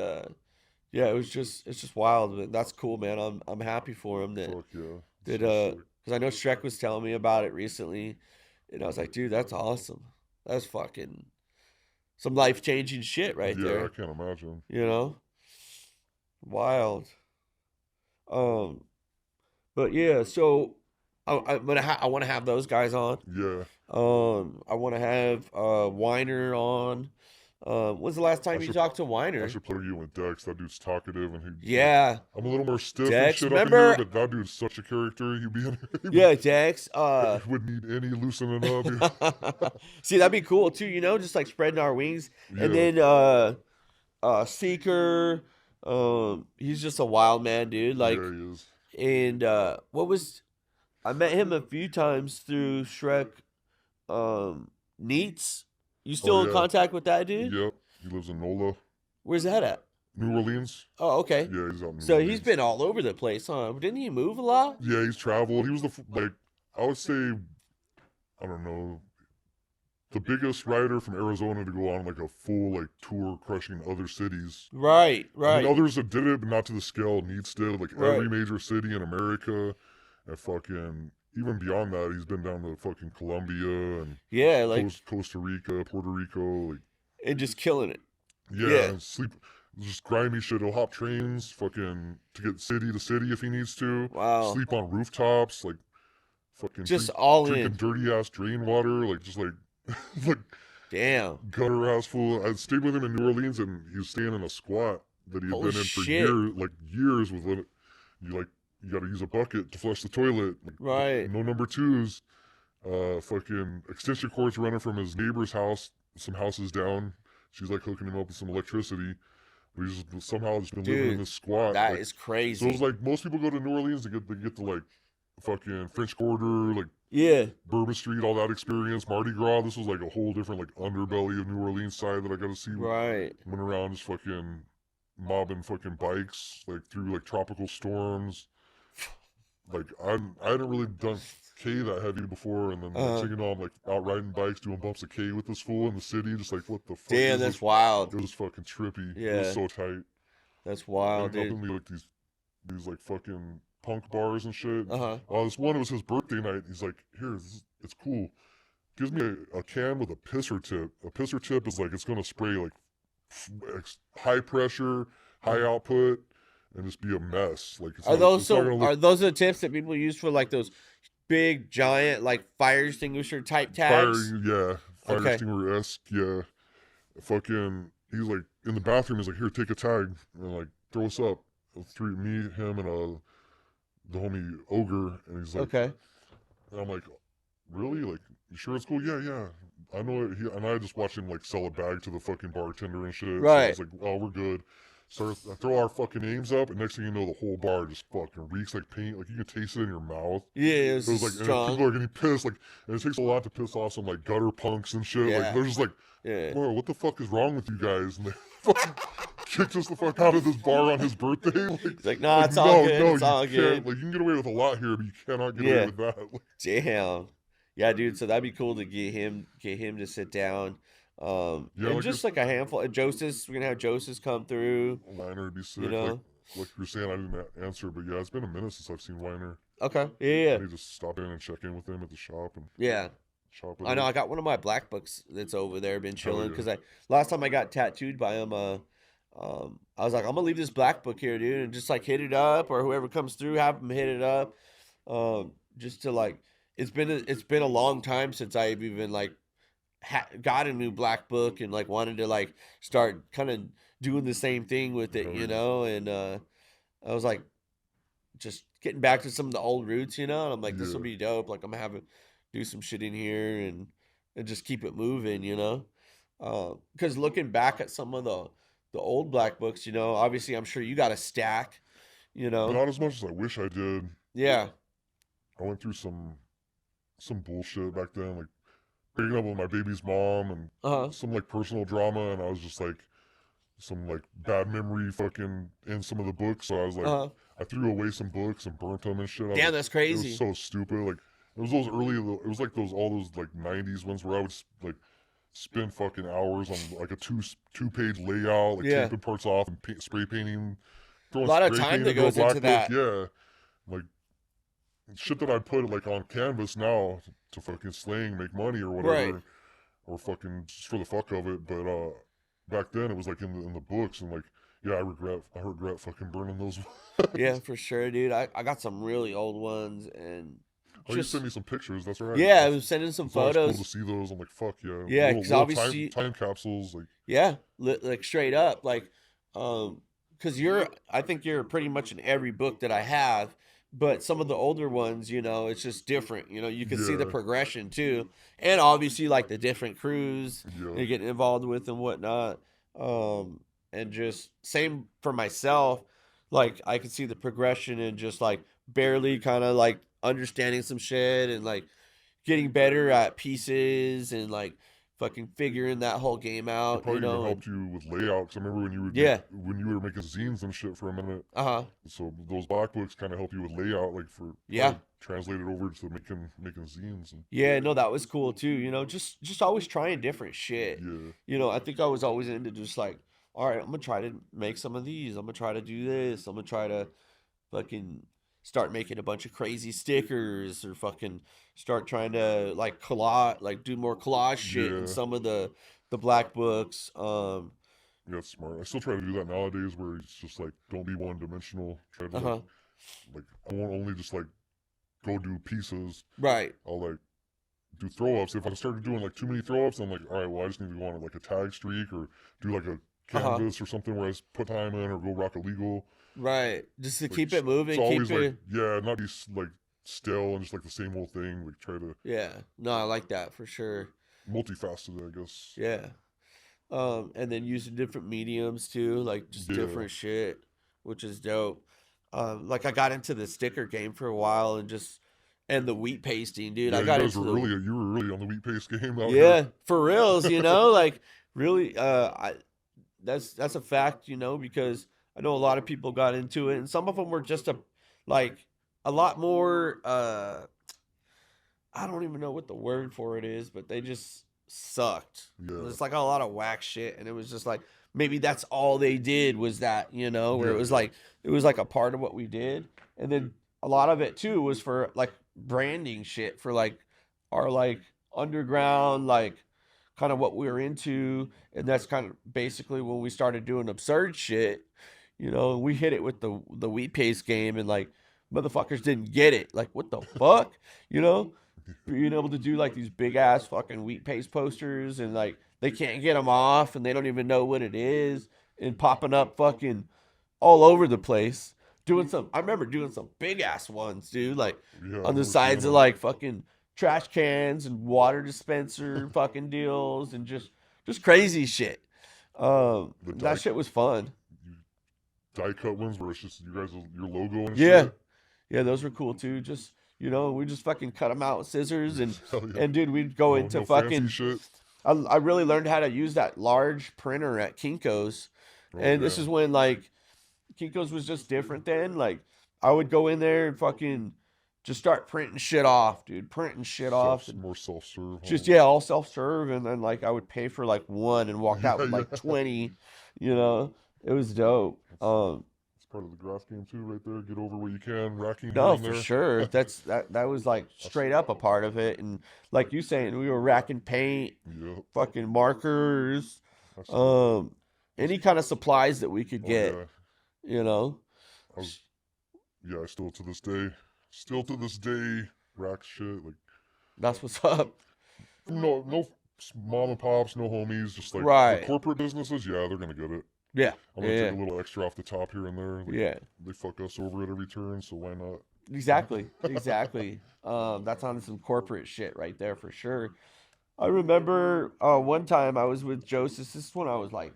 yeah, it's just wild. But that's cool, man. I'm happy for him that Fuck yeah. that So sick. because I know Shrek was telling me about it recently, and I was like, dude, that's awesome. That's fucking some life changing shit right Yeah, I there. can't imagine. Wild. Um, but yeah, so I want to have those guys on. Yeah, I want to have Weiner on. When's the last I time you should talked to I Weiner? should plug you with Dex. That dude's talkative, and he like Yeah, I'm a little more stiff and Dex. shit up in here, Remember? but that dude's such a character. He'd be Yeah, Dex. he wouldn't need any loosening up. See, that'd be cool too. Just like spreading our wings, and Yeah, then Seeker. He's just a wild man, dude. Like, yeah, he is. and what was I met him a few times through Shrek. Neats. You Oh still in yeah, contact with that dude? yep. He lives in NOLA, Where's that at? New Orleans. Oh, okay. Yeah, he's out in New So he's Orleans. been all over the place, huh? Didn't he move a lot? Yeah, he's traveled. He was like I would say, I don't know, the biggest writer from Arizona to go on like a full like tour crushing other cities. Right, I mean, right, others that did it, but not to the scale Needs did. Like right. every major city in America, and fucking even beyond that, he's been down to fucking Colombia and Yeah, like Costa Rica, Puerto Rico. Like and just killing it. yeah, Yeah. and just grimy shit. He'll hop trains, fucking to get city to city if he needs to. Wow. Sleep on rooftops, like fucking Just all drinking in. dirty ass drain water, like just like like Damn. gutter ass full. I stayed with him in New Orleans, and he was staying in a squat that he had Holy been in for shit. years with limit. You got to use a bucket to flush the toilet. Like, Right. no number twos. Fucking extension cords running from his neighbor's house, some houses down. She's like hooking him up with some electricity. But he's just somehow just been living in Dude, this squat. That like, is so crazy. it was like most people go to New Orleans to get the like fucking French Quarter, like Yeah. Bourbon Street, all that experience. Mardi Gras. This was like a whole different like underbelly of New Orleans side that I got to see. Right. Went around just fucking mobbing fucking bikes like through like tropical storms. Like I hadn't really done K that heavy before, and then like, taking on like out riding bikes, doing bumps of K with this fool in the city, just like what the fuck? Damn, is that's this? wild. It was fucking trippy. It Yeah. was so tight. That's wild, And up dude. in like these like fucking punk bars and shit. Uh-huh. This one, it was his birthday night. He's like, here, it's cool. Gives me a can with a pisser tip. A pisser tip is like it's gonna spray like high pressure, high output, and just be a mess. Like it's Are not, those it's not gonna look are those the tips that people use for like those big giant like fire extinguisher type tags? fire Okay. extinguisher esque, yeah. Fucking, he's like in the bathroom. He's like, here, take a tag, and like throw us up. me, him, and the homie Ogre, and he's like, Okay. and I'm like, really? Like, you sure it's cool? Yeah. I know it. And I just watched him like sell a bag to the fucking bartender and shit. So I Right. was like, oh, we're good. So I throw our fucking names up, and next thing you know, the whole bar just fucking reeks like paint. Like you can taste it in your mouth. Yeah, it It was like, and strong. people are getting pissed. Like, and it takes a lot to piss off some like gutter punks and shit. Yeah. Like they're just like, Yeah. bro, what the fuck is wrong with you guys? And they fucking kicked us the fuck out of this bar on his birthday. Like, It's like, nah, it's all good. It's all you good. can't. Like, you can get away with a lot here, but you cannot get Yeah. away with that. Like, Damn. Yeah, dude. So that'd be cool to get him to sit down. Yeah, And like just like a handful. And Joseph, we're gonna have Joseph come through. Weiner would be sick. You know. Like you were saying, I didn't answer, but yeah, it's been a minute since I've seen Weiner. Okay. Yeah. I need to stop in and check in with him at the shop and Yeah. shop with I know. him. I got one of my black books that's over there, been chilling. yeah. Because last time I got tattooed by him, I was like, I'm gonna leave this black book here, dude, and just like hit it up, or whoever comes through, have them hit it up. Just to like, it's been a long time since I've even like got a new black book and like wanted to like start kind of doing the same thing with it, Hell you yeah. know. And I was like, just getting back to some of the old roots, you know. And I'm like, this will Yeah. be dope. Like I'm gonna have to do some shit in here and just keep it moving, you know. Because looking back at some of the old black books, you know, obviously I'm sure you got a stack, you know. Not as much as I wish I did. Yeah. I went through some bullshit back then, like breaking up with my baby's mom and Uh-huh. some like personal drama, and I was just like some like bad memory fucking in some of the books. So I was like, Uh-huh. I threw away some books and burnt them and shit. I was Damn, like, that's it crazy. was so stupid. Like it was those early. It was like all those like '90s ones where I would like spend fucking hours on like a two-page layout, like Yeah. taping parts off and spray painting. Throwing A lot of spray time paint that into a goes black into book. that. Yeah, like shit that I'd put like on canvas now to fucking sling, make money or whatever, Right. or fucking just for the fuck of it. But back then it was like in the books, and like yeah, I regret fucking burning those. Yeah, for sure, dude. I got some really old ones and Oh, you sent me some pictures. That's right. yeah, I was sending some It's always cool photos. to see those. I'm like, fuck yeah. Yeah, Little- 'cause little obviously- time capsules. Like Yeah, like straight up, like, because I think you're pretty much in every book that I have, but some of the older ones, you know, it's just different. You know, you can see the Yeah. progression too, and obviously like the different crews yeah, you're getting involved with and whatnot. And just same for myself, like I could see the progression and just like barely kind of like understanding some shit and like getting better at pieces and like fucking figuring that whole game it out, probably you know. even helped you with layout. 'Cause I remember when you would Yeah. when you were making zines and shit for a minute. Uh-huh. So those black books kind of help you with layout, like for Yeah. translated over to making zines. And Yeah, no, that was cool too. You know, just always trying different shit. yeah, You know, I think I was always into just like, all right, I'm gonna try to make some of these. I'm gonna try to do this. I'm gonna try to fucking start making a bunch of crazy stickers or fucking start trying to like do more collage shit in Yeah. some of the black books. yeah, that's smart. I still try to do that nowadays, where it's just like don't be one dimensional. Try to Uh-huh. like I won't only just like go do pieces. Right. I'll like do throw ups. If I started doing like too many throw ups, I'm like, all right, well, I just need to go on like a tag streak or do like a Uh-huh. canvas or something where I just put time in or go rock illegal. Right. Just to Like, keep it moving, it's keep always it. like, yeah, not be like stale and just like the same old thing. Like try to Yeah. No, I like that for sure. multifaceted, I guess. Yeah. And then using different mediums too, like just Yeah. different shit, which is dope. Like I got into the sticker game for a while and the wheat pasting, dude. Yeah, I got you guys into were the early. You were early on the wheat paste game. Out yeah, here. for reals, you know, like really, that's a fact, you know, because I know a lot of people got into it, and some of them were just a lot more. I don't even know what the word for it is, but they just sucked. Yeah. It's like a lot of whack shit, and it was just like maybe that's all they did was that, you know, where Yeah. it was like a part of what we did, and then a lot of it too was for like branding shit for like our like underground like kind of what we were into, and that's kind of basically when we started doing absurd shit, you know. We hit it with the wheat paste game, and like motherfuckers didn't get it, like what the fuck, you know, being able to do like these big ass fucking wheat paste posters, and like they can't get them off and they don't even know what it is, and popping up fucking all over the place. I remember doing some big ass ones, dude. Like Yeah, I on the remember sides seeing of them. like fucking trash cans and water dispenser fucking deals and just crazy shit. The That shit was fun. die cut ones where it's just you guys your logo and Yeah, shit. yeah, those were cool too. Just we just fucking cut them out with scissors Hell yeah. and dude, we'd go No, into no fancy fucking. shit. I really learned how to use that large printer at Kinko's, Oh, and this yeah. is when like Kinko's was just different then. Like I would go in there and fucking just start printing shit off, dude. Printing shit off. And More self-serve. just yeah, all self-serve, and then like I would pay for like one and walk out with Yeah, like yeah. 20. It was dope. It's part of the grass game too, right there. Get over what you can, racking here No, and for there. sure. That was like straight up a part of it, and like you saying, we were racking paint, Yep. fucking markers, That's it. any kind of supplies that we could Oh, get. yeah. I still to this day, rack shit. Like, That's what's up. no mom and pops, no homies. Just like Right. the corporate businesses, yeah, they're gonna get it. Yeah, I'm gonna yeah, take a little extra off the top here and there. Like, yeah. They fuck us over at every turn, so why not? Exactly, exactly. That's on some corporate shit right there for sure. I remember one time I was with Joseph. This is when I was like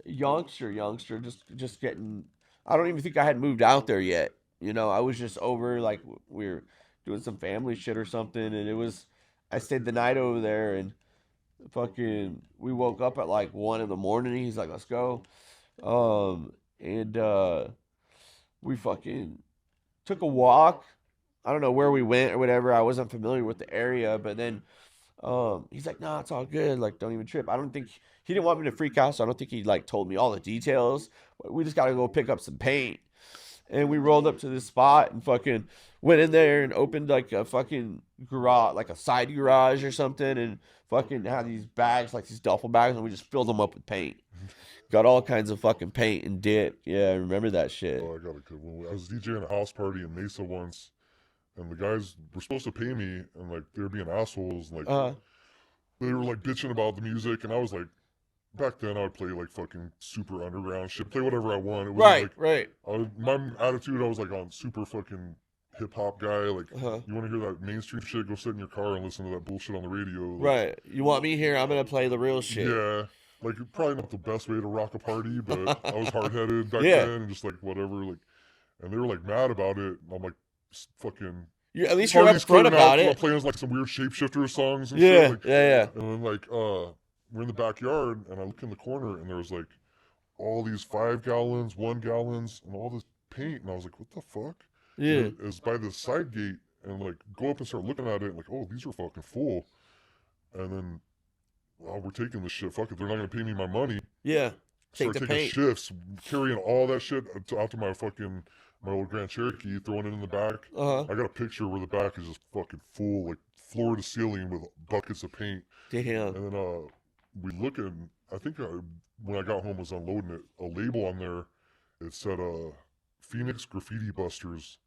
youngster, just getting. I don't even think I had moved out there yet. I was just over like we were doing some family shit or something, and it was. I stayed the night over there, and fucking we woke up at like 1 in the morning. He's like, "Let's go," and we fucking took a walk. I don't know where we went or whatever. I wasn't familiar with the area, but then he's like, "No, it's all good. Like, don't even trip." I don't think he didn't want me to freak out, so I don't think he like told me all the details. We just gotta go pick up some paint, and we rolled up to this spot and fucking went in there and opened like a fucking garage, like a side garage or something, and fucking had these bags, like these duffel bags, and we just filled them up with paint. Got all kinds of fucking paint and dip. Yeah, I remember that shit. Oh, I got a good one. I was DJing a house party in Mesa once, and the guys were supposed to pay me, and like they were being assholes. Like they were like bitching about the music, and I was like, back then I would play like fucking super underground shit, play whatever I want. It was Right, like right. my attitude. I was like on super fucking hip hop guy. Like Uh-huh. you want to hear that mainstream shit? Go sit in your car and listen to that bullshit on the radio. Like, Right. You want me here? I'm gonna play the real shit. yeah. Like probably not the best way to rock a party, but I was hard headed back Yeah. then and just like whatever. Like, and they were like mad about it. And I'm like, fucking. At least you're Party's upfront clearing about out, it. playing like some weird shapeshifter songs and Yeah, shit. Like, yeah. and then like we're in the backyard and I look in the corner and there was like all these 5 gallons, 1 gallons, and all this paint, and I was like, what the fuck? Yeah. And it was by the side gate, and like go up and start looking at it, and like, oh, these are fucking full. And then, oh, we're taking this shit. Fuck it, they're not gonna pay me my money. Yeah. Take Start the taking paint. shifts, carrying all that shit out to my old Grand Cherokee, throwing it in the back. Uh-huh. I got a picture where the back is just fucking full, like floor to ceiling with buckets of paint. Damn. And then we look at, I think when I got home, I was unloading it. A label on there, it said Phoenix Graffiti Busters.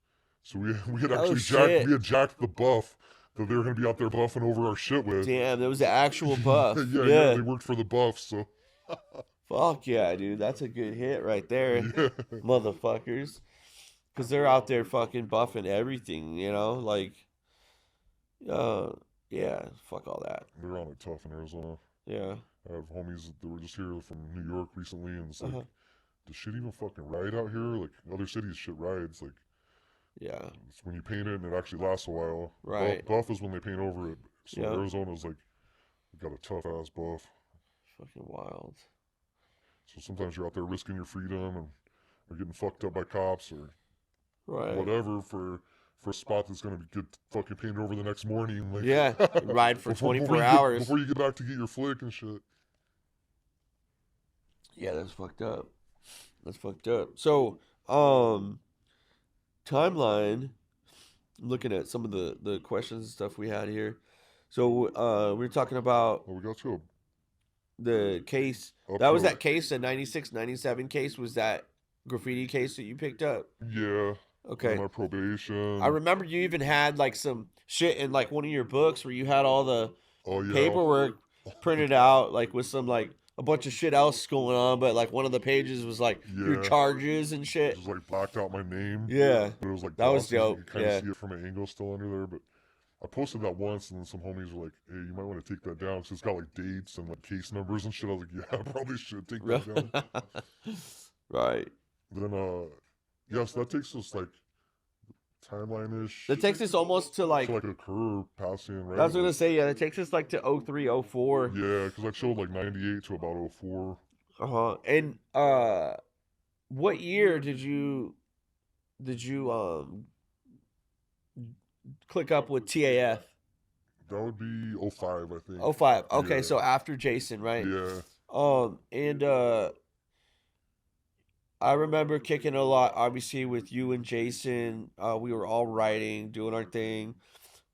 So we had Oh, actually shit. jacked the buff that they were gonna be out there buffing over our shit with. Damn, there was the actual buff. yeah, they worked for the buffs, so Fuck yeah, dude. That's a good hit right there. yeah. Motherfuckers. Because they're out there fucking buffing everything, Like, yeah, fuck all that. They're on it tough in Arizona. Yeah. I have homies that were just here from New York recently, and it's like, Uh-huh. does shit even fucking ride out here? Like, other cities, shit rides. Like, Yeah. it's when you paint it and it actually lasts a while. Right. Buff is when they paint over it. So Yeah. Arizona's like, got a tough ass buff. Fucking wild. So sometimes you're out there risking your freedom and or getting fucked up by cops or Right. whatever for a spot that's gonna get fucking painted over the next morning. Like, Yeah. Ride for 24 you hours. before you get back to get your flick and shit. Yeah, that's fucked up. That's fucked up. So, timeline. Looking at some of the questions and stuff we had here. So, we were talking about Well, we got to the case. Up That was to- that case, the 96, 97 case. Was that graffiti case that you picked up? Yeah. Okay. My probation. I remember you even had like some shit in like one of your books where you had all the Oh yeah. paperwork printed out, like with some like a bunch of shit else going on, but like one of the pages was like your Yeah. charges and shit. Just like blacked out my name. Yeah, But it was like that was glossy, so you dope. could kind of Yeah. see it from an angle still under there. But I posted that once, and then some homies were like, "Hey, you might want to take that down because it's got like dates and like case numbers and shit." I was like, "Yeah, I probably should take that down." Right. Then yeah, so that takes us like timeline ish. That takes us almost to like. To like a curve passing, right? I was gonna say, yeah, that takes us like to 03, 04. Yeah, because I showed like 98 to about 04. And what year did you click up with TAF? That would be 05, I think. 05. Okay, Yeah. so after Jason, right? Yeah. And I remember kicking a lot, obviously, with you and Jason. We were all writing, doing our thing.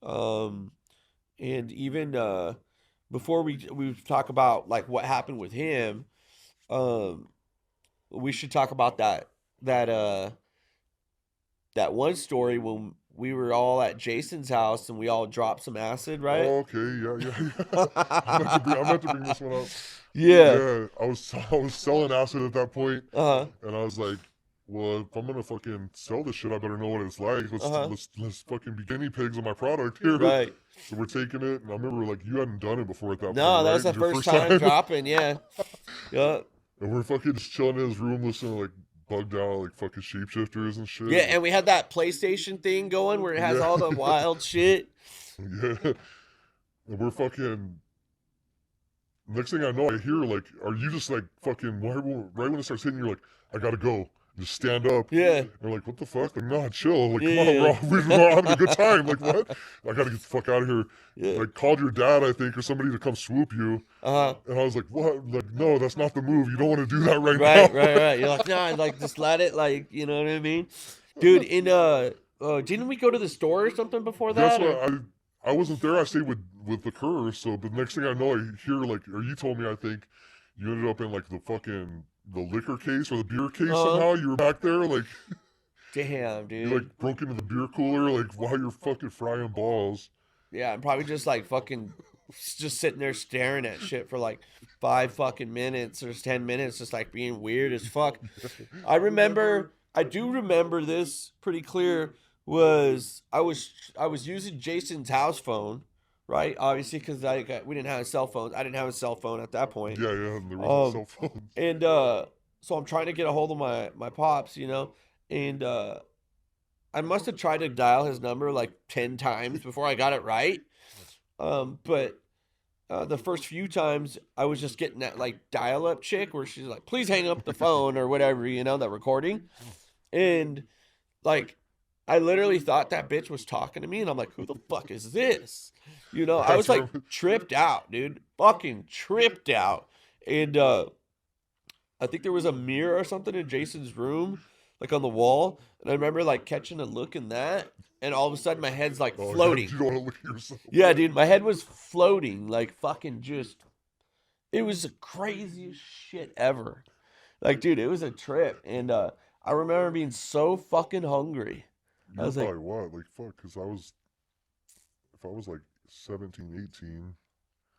And even before we talk about like what happened with him, we should talk about that one story when we were all at Jason's house and we all dropped some acid, right? Oh, okay, yeah. I meant to bring this one up. Yeah. Yeah, I was selling acid at that point, Uh-huh. and I was like, well, if I'm gonna fucking sell this shit, I better know what it's like. Let's fucking be guinea pigs of my product here. Right. So we're taking it, and I remember like you hadn't done it before at that point. No, that right? was the It your first time dropping, yeah. Yeah. And we're fucking just chilling in his room listening to like bugged out like fucking shapeshifters and shit. Yeah, and we had that PlayStation thing going where it has all the wild shit. Yeah. And we're fucking. Next thing I know, I hear like, are you just like fucking right when it starts hitting, you're like, I gotta go. Just stand up. Yeah. They're like, what the fuck? Like, nah, chill. Like, Yeah. come on, we're having a good time. Like, what? I gotta get the fuck out of here. Yeah. Like, called your dad, I think, or somebody to come swoop you. Uh-huh. And I was like, what? Like, no, that's not the move. You don't want to do that right Right, now. right. You're like, nah, like just let it, like, you know what I mean? Dude, didn't we go to the store or something before that? That's what I wasn't there. I stayed with the Curse. So, but next thing I know, I hear like, or you told me, I think, you ended up in like the liquor case or the beer case somehow. You were back there, like, damn, dude. you like broke into the beer cooler, like while you're fucking frying balls. Yeah, I'm probably just like fucking just sitting there staring at shit for like 5 fucking minutes or 10 minutes, just like being weird as fuck. I do remember this pretty clear. Was I was using Jason's house phone, right? Obviously, because we didn't have a cell phone. I didn't have a cell phone at that point. Yeah, there was no cell phone. And so I'm trying to get a hold of my pops, you know, and I must have tried to dial his number like 10 times before I got it right. But the first few times I was just getting that like dial-up chick where she's like, please hang up the phone or whatever, you know, that recording. And like, I literally thought that bitch was talking to me, and I'm like, who the fuck is this? You know, I was like tripped out, dude. Fucking tripped out. And I think there was a mirror or something in Jason's room, like on the wall. And I remember like catching a look in that, and all of a sudden my head's like floating. You don't want to look at yourself. Yeah, dude, my head was floating, like fucking just. It was the craziest shit ever. Like, dude, it was a trip. And I remember being so fucking hungry. You were probably what? Like, fuck, because if I was like 17, 18.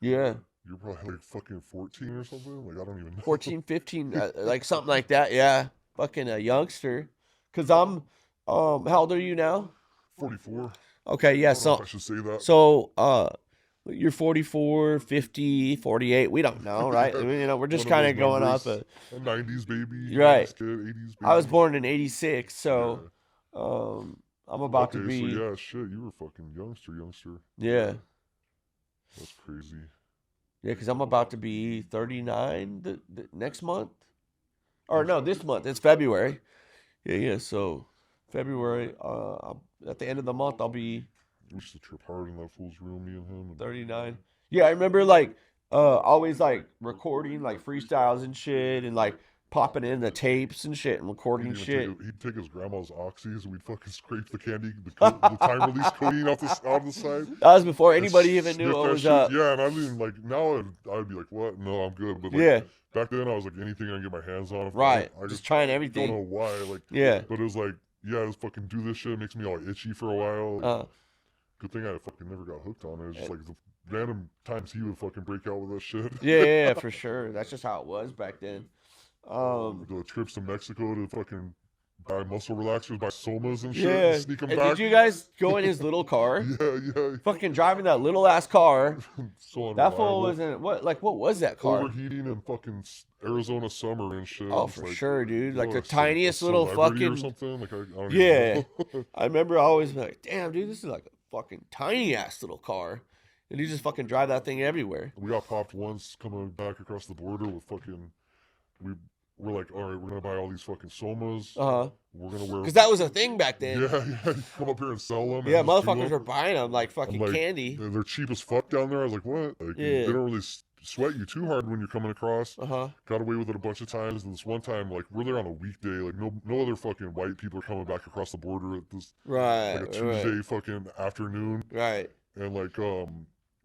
Yeah. You're probably like fucking 14 or something. Like, I don't even know. 14, 15, like something like that. Yeah. Fucking a youngster. Because I'm, how old are you now? 44. Okay, yeah. I don't know if I should say that. So, you're 44, 50, 48. We don't know, right? I mean, you know, we're just kind of going off a 90s baby. Right. 90s kid, 80s baby. I was born in 86, so I'm about to be. So yeah, shit, you were fucking youngster. Yeah. That's crazy. Yeah, because I'm about to be 39 the next month. Or no, this month. It's February. Yeah. So February, at the end of the month, I'll be. We used to trip hard in that fool's room, me and him. 39. Yeah, I remember like always like recording like freestyles and shit, and like popping in the tapes and shit and recording shit. He'd take his grandma's oxys and we'd fucking scrape the candy, the time release codeine off the side. That was before anybody even knew what was up. Yeah, and I mean, like, now I'd be like, what? No, I'm good. But like, yeah. Back then I was like, anything I can get my hands on. Right. I just trying everything. Don't know why. Like, yeah. But it was like, yeah, just fucking do this shit. It makes me all itchy for a while. Good thing I fucking never got hooked on it. It's just like random times he would fucking break out with that shit. Yeah, for sure. That's just how it was back then. The trips to Mexico to fucking buy muscle relaxers, buy somas and shit, Yeah. and sneak them And back. did you guys go in his little car? Yeah. Fucking driving that little ass car. So That fool unreliable. was in what was that car? Overheating in fucking Arizona summer and shit. Oh, It's for like, sure, dude. Like you're the a tiniest little celebrity or fucking. something. Like I don't Yeah. even know. I remember always being like, damn, dude, this is like a fucking tiny ass little car. And you just fucking drive that thing everywhere. We got popped once coming back across the border with fucking. We're like, all right, we're gonna buy all these fucking somas. We're gonna wear. Because that was a thing back then. Yeah. Come up here and sell them. Yeah, and just do motherfuckers them. were buying them like fucking I'm like, candy. They're cheap as fuck down there. I was like, what? Like, Yeah. they don't really sweat you too hard when you're coming across. Uh-huh. Got away with it a bunch of times. And this one time, like, we're there on a weekday. Like, no other fucking white people are coming back across the border at this Right. like a Tuesday fucking afternoon. Right. And like,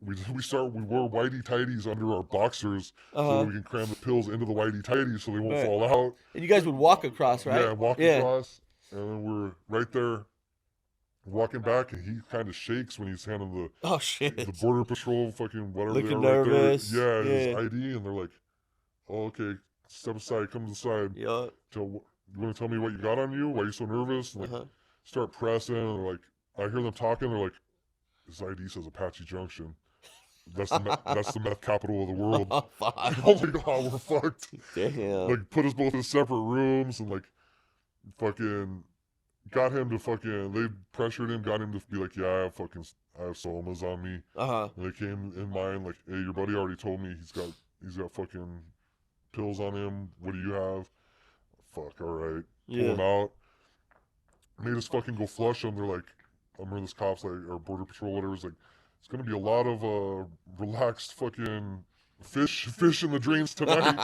we wear whitey tighties under our boxers so that we can cram the pills into the whitey tighties so they won't Right. fall out. And you guys would walk across, right? Yeah, walk across, and then we're right there, walking back, and he kind of shakes when he's handing Oh shit. the border patrol fucking whatever. Looking they are nervous. Right there. Yeah, Yeah. his ID, and they're like, "Oh, okay, step aside, come to the side. Yup. You want to tell me what you got on you? Why are you so nervous?" And, like, start pressing, and like, I hear them talking. They're like, "His ID says Apache Junction. That's the meth capital of the world." Oh, fuck. Oh my god, we're fucked. Damn. Like, put us both in separate rooms, and like, fucking got him to fucking. They pressured him, got him to be like, "Yeah, I have somas on me." Uh-huh. And they came in mine like, "Hey, your buddy already told me he's got fucking pills on him. What do you have?" Fuck, all right. Pull him out. Made us fucking go flush him. They're like, I remember this cop's like, or border patrol, whatever, was like, it's gonna be a lot of relaxed fucking fish in the drains tonight.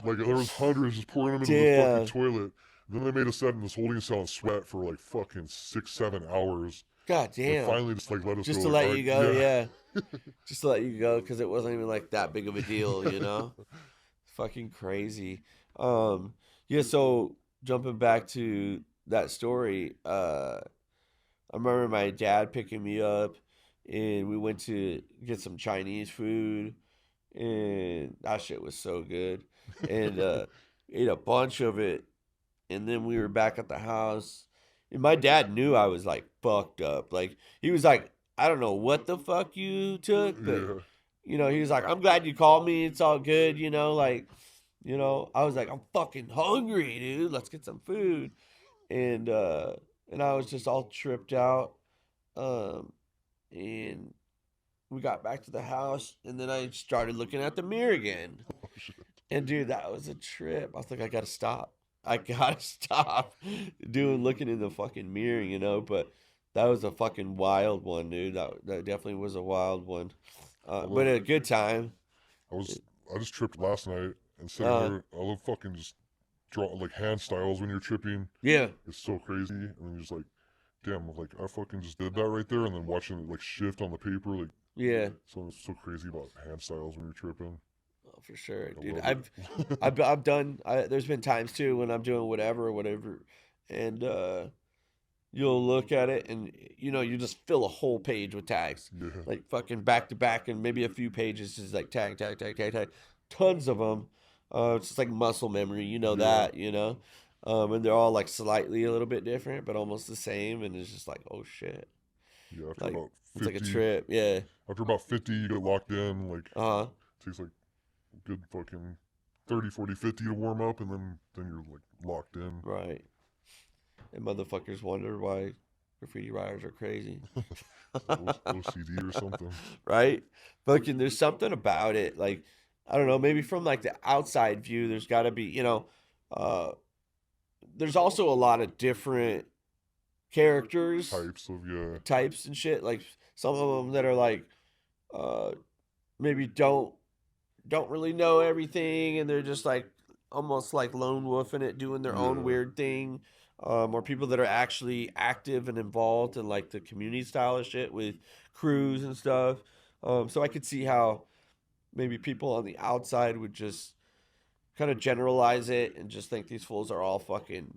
Like, there was hundreds just pouring them into the fucking toilet. Then they made us sit in this holding cell and sweat for like fucking 6-7 hours. God damn. And finally just like let us just go. to like, let you go, yeah. Just to let you go, because it wasn't even like that big of a deal, you know? Fucking crazy. Yeah, so jumping back to that story, I remember my dad picking me up, and we went to get some Chinese food, and that shit was so good. And ate a bunch of it, and then we were back at the house, and my dad knew I was like fucked up. Like, he was like, I don't know what the fuck you took, but you know, he was like, I'm glad you called me. It's all good, you know, like, you know, I was like, I'm fucking hungry, dude. Let's get some food. And I was just all tripped out. And we got back to the house, and then I started looking at the mirror again. And dude, that was a trip. I was like, I gotta stop. I gotta stop looking in the fucking mirror, you know. But that was a fucking wild one, dude. That definitely was a wild one. But a good time. I just tripped last night and sitting there. I love fucking just draw like hand styles when you're tripping. Yeah. It's so crazy, and then you're just like, damn, like I fucking just did that right there, and then watching it like shift on the paper, like so crazy about hand styles when you're tripping. Oh, for sure, dude. I've done. There's been times too when I'm doing whatever, and you'll look at it, and you know, you just fill a whole page with tags, like fucking back to back, and maybe a few pages is like tag, tons of them. It's just like muscle memory, you know that, you know, and they're all like slightly a little bit different, but almost the same, and it's just like, oh shit. Yeah, after like, about 50, it's like a trip. Yeah. After about 50, you get locked in. Like, it takes like a good fucking 30, 40, 50 to warm up, and then you're like locked in. Right. And motherfuckers wonder why graffiti writers are crazy. OCD or something. Right? Fucking, there's something about it. Like, I don't know, maybe from like the outside view, there's got to be, you know, there's also a lot of different characters. Types and shit. Like, some of them that are like, maybe don't really know everything, and they're just like, almost like lone wolfing it, doing their own weird thing. Or people that are actually active and involved in like the community style of shit with crews and stuff. So I could see how maybe people on the outside would just kind of generalize it and just think these fools are all fucking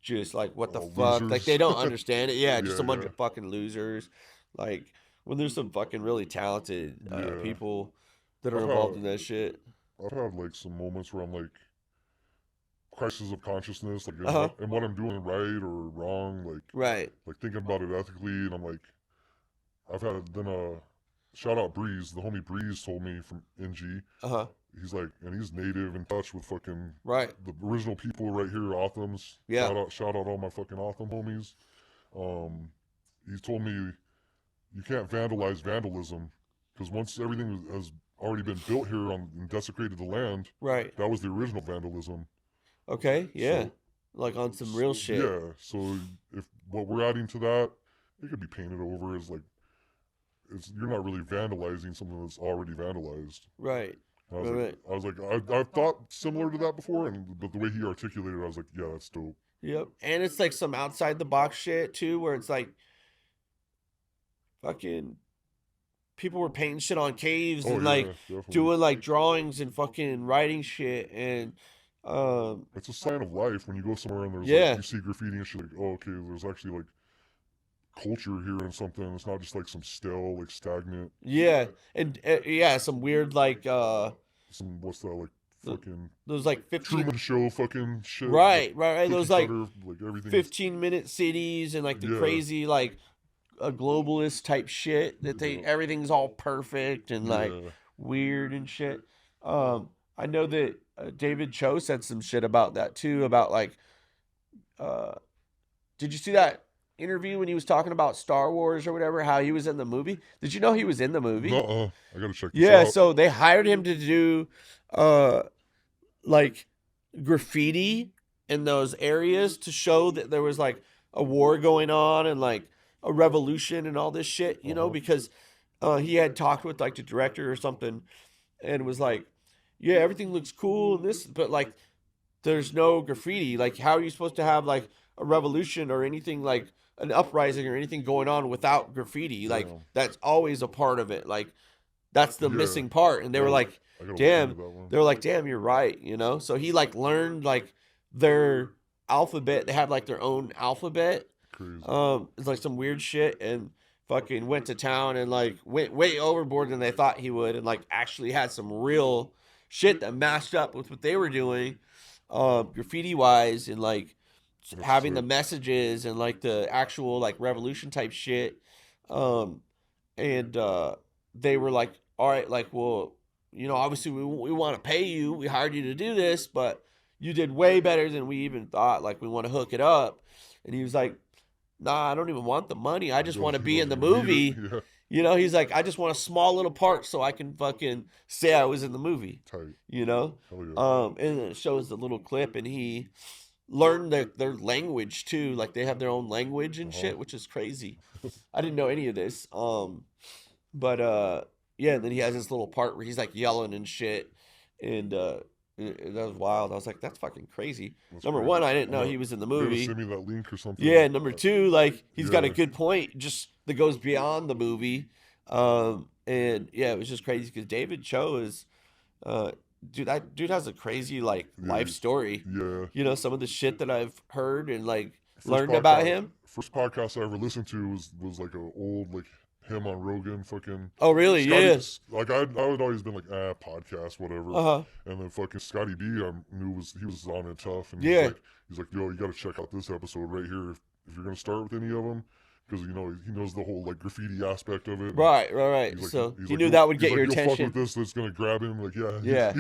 just like, what the fuck? Losers. Like, they don't understand it. Yeah, just a bunch of fucking losers. Like, when there's some fucking really talented Yeah. people that are I've involved had- in that shit. I've had like some moments where I'm like crisis of consciousness, like Uh-huh. in what I'm doing right or wrong, Right. like thinking about it ethically, and I'm like, I've had then shout out Breeze, the homie Breeze told me from NG. Uh-huh. He's like, and he's native in touch with fucking Right. the original people right here, Othams. Yeah. Shout out all my fucking Otham homies. He told me you can't vandalize vandalism because once everything has already been built here and desecrated the land, Right. that was the original vandalism. Okay. Yeah. So- like on some real shit. Yeah. So if what we're adding to that, it could be painted over as like you're not really vandalizing something that's already vandalized. Right. And Right. I was like, I've thought similar to that before, but the way he articulated it, I was like, yeah, that's dope. Yep. And it's like some outside the box shit too, where it's like fucking people were painting shit on caves and like definitely. doing like drawings and fucking writing shit and It's a sign of life when you go somewhere and there's Yeah. like, you see graffiti and shit like, oh, okay, there's actually like culture here and something. It's not just like some stale, like stagnant, yeah. And yeah, some weird like some, what's that, like fucking those like 15 Truman Show fucking shit. right, those like everything. 15-minute cities and like the Yeah. crazy like a globalist type shit that Yeah. everything's all perfect and like Yeah. weird and shit. I know that David Cho said some shit about that too, about like did you see that interview when he was talking about Star Wars or whatever, how he was in the movie? Did you know he was in the movie? Nuh-uh. I gotta check this Yeah, out. so they hired him to do like graffiti in those areas to show that there was like a war going on and like a revolution and all this shit, you know, Uh-huh. because he had talked with like the director or something and was like, yeah, everything looks cool and this, but like there's no graffiti. Like, how are you supposed to have like a revolution or anything like an uprising or anything going on without graffiti? Like, Damn. that's always a part of it. Like, that's the Yeah. missing part. And they were Yeah. like, I gotta look damn, into that one. they were like, damn, you're right, you know? So he like learned like their alphabet. They have like their own alphabet. Crazy. It's like some weird shit and fucking went to town and like went way overboard than they thought he would and like actually had some real shit that matched up with what they were doing, graffiti wise and like That's having the sick. messages and like the actual like revolution type shit. And they were like, all right, like, well, you know, obviously we want to pay you. We hired you to do this, but you did way better than we even thought. Like, we want to hook it up. And he was like, nah, I don't even want the money. I just want to be in the movie. Yeah. You know, he's like, I just want a small little part so I can fucking say I was in the movie, Tight. you know? Hell yeah. And it shows the little clip and he learned their language too. Like, they have their own language and shit, which is crazy. I didn't know any of this. But yeah, and then he has this little part where he's like yelling and shit. And that was wild. I was like, that's fucking crazy. That's Number crazy. one, I didn't know Yeah. he was in the You gotta movie. send me that link or something. Yeah, number two, like he's got a Yeah. good point just that goes beyond the movie. And yeah, it was just crazy because David Cho is dude, that dude has a crazy like life Yeah. story. Yeah. You know, some of the shit that I've heard and like First learned about podcast- him. First podcast I ever listened to was like a old like him on Rogan fucking. Oh really? Scotty, Yeah. Like I would always been like podcast whatever. Uh-huh. And then fucking Scotty B I knew he was on it tough and Yeah. he's like yo, you got to check out this episode right here if you're gonna start with any of them because you know he knows the whole like graffiti aspect of it. Right. He's like- So he's he like, knew "You'll- that would he's get like, your "You'll attention. Fuck with this, that's gonna grab him. Like yeah. Yeah.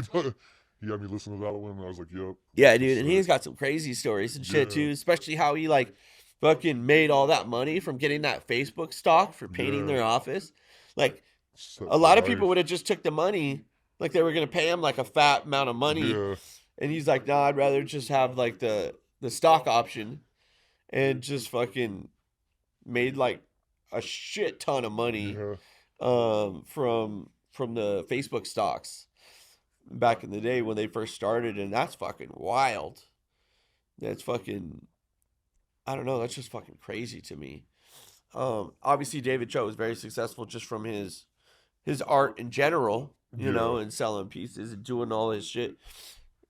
He had me listen to that one and I was like, yep. Yeah, dude, and So- he's got some crazy stories and shit Yeah. too, especially how he like fucking made all that money from getting that Facebook stock for painting Yeah. their office. Like Set a lot of for people life. would have just took the money, like they were gonna pay him like a fat amount of money, Yeah. and he's like, "No, I'd rather just have like the stock option," and just fucking made like a shit ton of money Yeah. from the Facebook stocks back in the day when they first started, and that's fucking wild. That's fucking, I don't know, that's just fucking crazy to me. Obviously David Cho was very successful just from his art in general, you know, Yeah. and selling pieces and doing all his shit,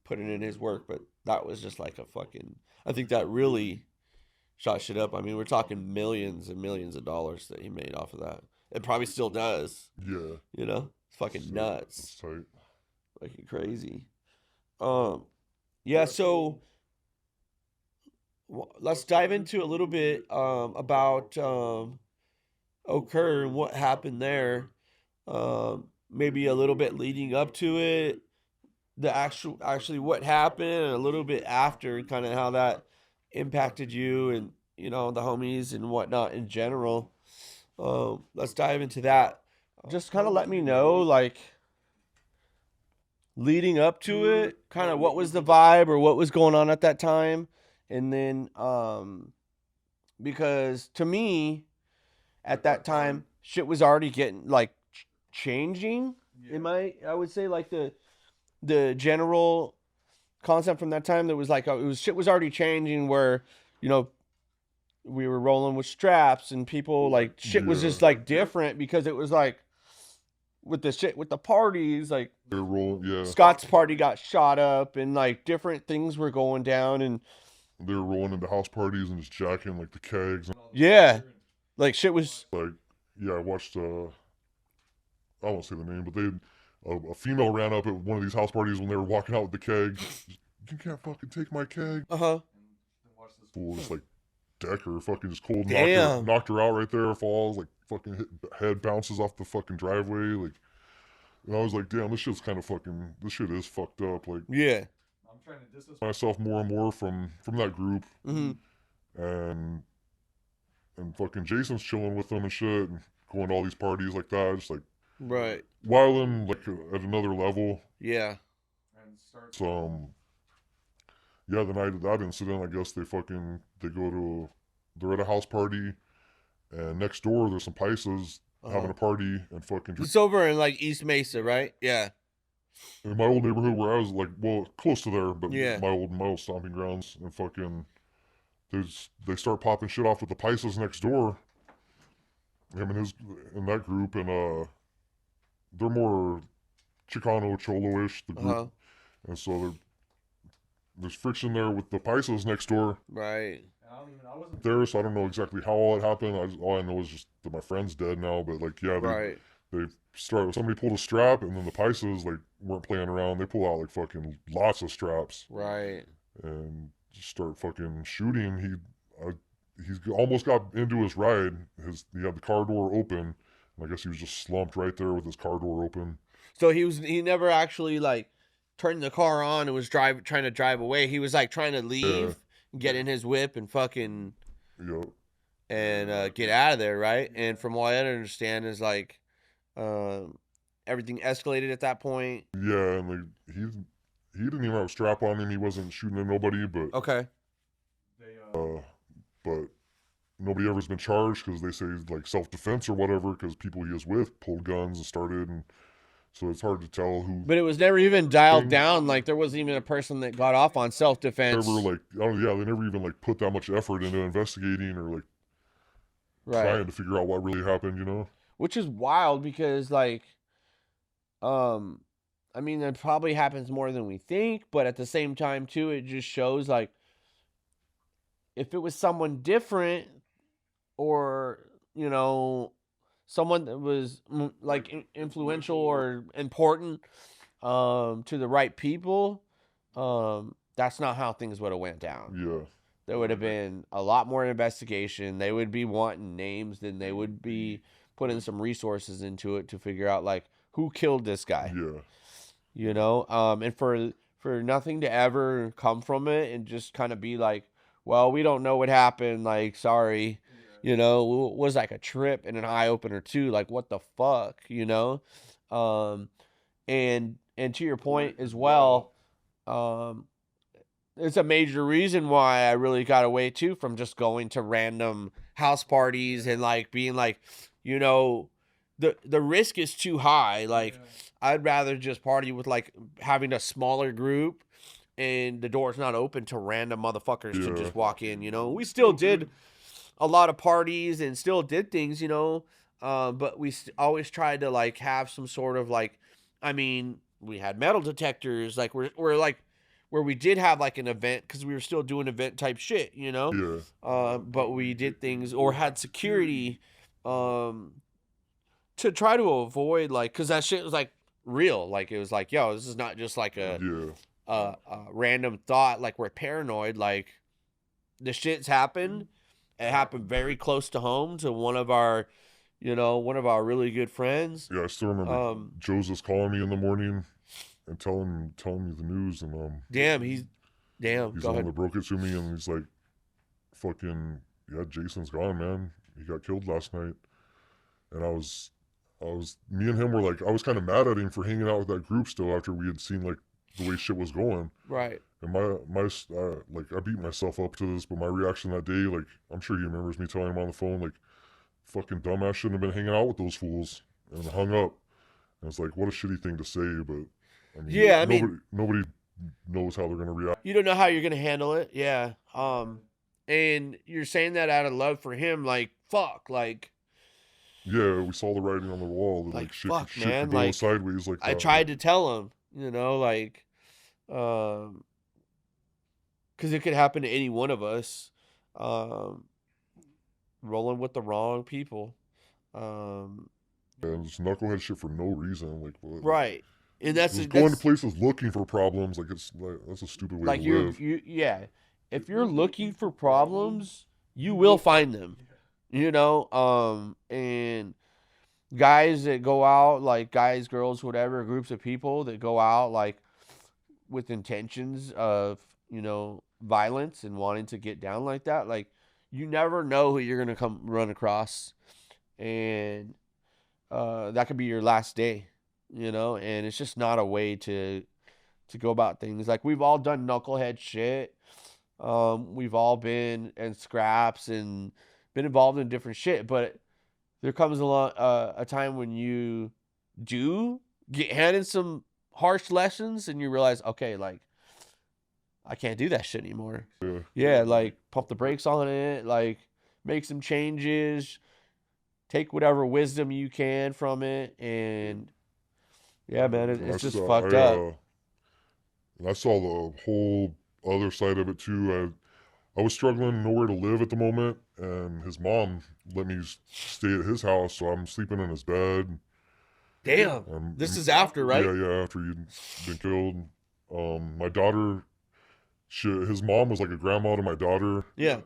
putting in his work, but that was just like a fucking, I think that really shot shit up. I mean, we're talking millions and millions of dollars that he made off of that. It probably still does. Yeah. You know, it's fucking So, nuts, it's tight. fucking crazy. Yeah. So let's dive into a little bit about Occur and what happened there. Maybe a little bit leading up to it, the actually what happened, and a little bit after, kind of how that impacted you and the homies and whatnot in general. Let's dive into that. Just kind of let me know, like, leading up to it, kind of what was the vibe or what was going on at that time, and then because to me at that time shit was already getting like changing. I would say like the general concept from that time, that was like shit was already changing, where you know we were rolling with straps and people, like, shit was just like different, because it was like with the shit with the parties, like They're rolling, yeah. Scott's party got shot up and like different things were going down, and They were rolling into house parties and just jacking like the kegs. yeah, like shit was Like, yeah, I watched. I won't say the name, but a female ran up at one of these house parties when they were walking out with the keg. You can't fucking take my keg. uh-huh. Fool just like deck her, fucking just cold Damn. knocked her out right there. Falls like fucking head bounces off the fucking driveway. Like, and I was like, damn, this shit's kind of fucking. This shit is fucked up. Like, Yeah. I'm trying to distance myself more and more from that group, Mm-hmm. and fucking Jason's chilling with them and shit, and going to all these parties like that, just like Right. wilding like at another level. Yeah. and start. So, yeah, the night of that incident, I guess they're at a house party, and next door there's some Pisces having a party and fucking It's over in like East Mesa, right? Yeah. in my old neighborhood where I was, like, well, close to there, but Yeah. my old stomping grounds, and fucking they start popping shit off with the Pisces next door. Him and his in that group, and they're more Chicano Cholo-ish, the group, Uh-huh. and so there's friction there with the Pisces next door. Right. I wasn't There, so I don't know exactly how all it happened. All I know is just that my friend's dead now. But like, yeah, Right. somebody pulled a strap, and then the Pisces like weren't playing around. They pull out like fucking lots of straps Right. and just start fucking shooting. He's almost got into his ride. He had the car door open, and I guess he was just slumped right there with his car door open. So he never actually like turned the car on and was trying to drive away. He was like trying to leave, get in his whip and fucking Yeah, get out of there, right? And from what I understand is like everything escalated at that point. yeah, and like he didn't even have a strap on him. He wasn't shooting at nobody, but Okay. but nobody ever's been charged because they say like self-defense or whatever, because people he was with pulled guns and started, and so it's hard to tell who. But it was never even dialed down. Like there wasn't even a person that got off on self-defense. Never like, oh yeah, they never even like put that much effort into investigating or like trying to figure out what really happened, you know? Which is wild, because like I mean, it probably happens more than we think, but at the same time too, it just shows like if it was someone different, or someone that was like influential or important to the right people, that's not how things would have went down. Yeah. There would have been a lot more investigation. They would be wanting names, than they would be putting some resources into it to figure out like who killed this guy. Yeah. And for nothing to ever come from it and just kind of be like, well, we don't know what happened, like, sorry. It was like a trip and an eye opener too. Like, what the fuck, and to your point as well, it's a major reason why I really got away too from just going to random house parties and like being like, the risk is too high. Like, I'd rather just party with like having a smaller group and the door's not open to random motherfuckers to just walk in. We still did a lot of parties and still did things, but we always tried to like have some sort of like, I mean, we had metal detectors, like we're like where we did have like an event, because we were still doing event type shit, Yeah. but we did things or had security to try to avoid, like, because that shit was like real. Like, it was like, yo, this is not just like a random thought. Like, we're paranoid. Like, the shit's happened. It happened very close to home to one of our really good friends. Yeah, I still remember Joseph's calling me in the morning and telling me the news, and he's the one that broke it to me, and he's like, fucking, yeah, Jason's gone, man. He got killed last night. And me and him were like, I was kind of mad at him for hanging out with that group still after we had seen like the way shit was going. Right. And like, I beat myself up to this, but my reaction that day, like, I'm sure he remembers me telling him on the phone, like, fucking dumbass shouldn't have been hanging out with those fools, and hung up. And it's like, what a shitty thing to say, but I mean, nobody knows how they're gonna react. You don't know how you're gonna handle it. Yeah. And you're saying that out of love for him, like, fuck, like. Yeah, we saw the writing on the wall. That, like, shit, fuck, shit man. could go Like, sideways like that. I tried to tell him, like, because it could happen to any one of us. Rolling with the wrong people. And it's knucklehead shit for no reason. Like, what? Right. And that's going to places looking for problems. Like, it's like, that's a stupid way to live. Yeah. If you're looking for problems, you will find them. And guys that go out, like guys, girls, whatever, groups of people that go out like with intentions of, violence and wanting to get down like that, like, you never know who you're going to run across. And that could be your last day, and it's just not a way to go about things. Like, we've all done knucklehead shit. We've all been in scraps and been involved in different shit, but there comes along a time when you do get handed some harsh lessons and you realize, okay, like, I can't do that shit anymore. Yeah, like, pump the brakes on it, like, make some changes, take whatever wisdom you can from it, and yeah, man, it's just fucked up. I saw the whole other side of it too. I was struggling, nowhere to live at the moment, and his mom let me stay at his house, so I'm sleeping in his bed. Damn, this is after, right? Yeah, after you'd been killed. My daughter, his mom was like a grandma to my daughter. Yeah.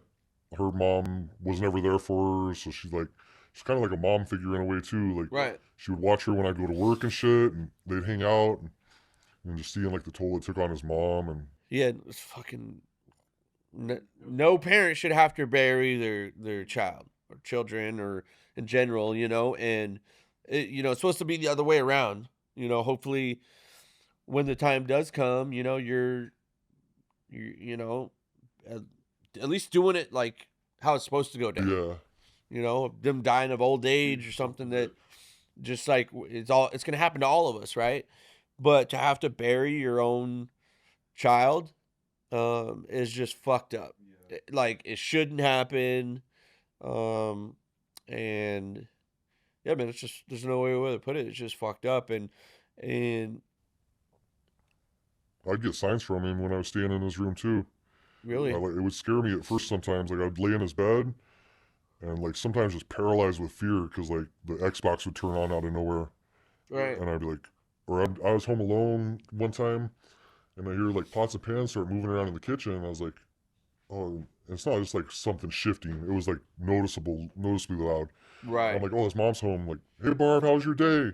Her mom was never there for her, so she's kind of like a mom figure in a way too. Like, right. She would watch her when I go to work and shit, and they'd hang out, and just seeing like the toll it took on his mom. And yeah, it's fucking. No parent should have to bury their child or children or in general, and it's supposed to be the other way around. Hopefully when the time does come, you're at least doing it like how it's supposed to go down. Yeah. Them dying of old age or something that just like it's going to happen to all of us, right? But to have to bury your own child is just fucked up. Yeah. Like, it shouldn't happen. And yeah, man, it's just, there's no way to put it. It's just fucked up. And I'd get signs from him when I was staying in his room too. Really? It would scare me at first sometimes. Like, I'd lay in his bed and like sometimes just paralyzed with fear because like the Xbox would turn on out of nowhere. Right. And I'd be like, I was home alone one time, and I hear like pots and pans start moving around in the kitchen, and I was like, oh, it's not just like something shifting. It was like noticeably loud. Right. I'm like, oh, his mom's home. I'm like, hey Barb, how was your day?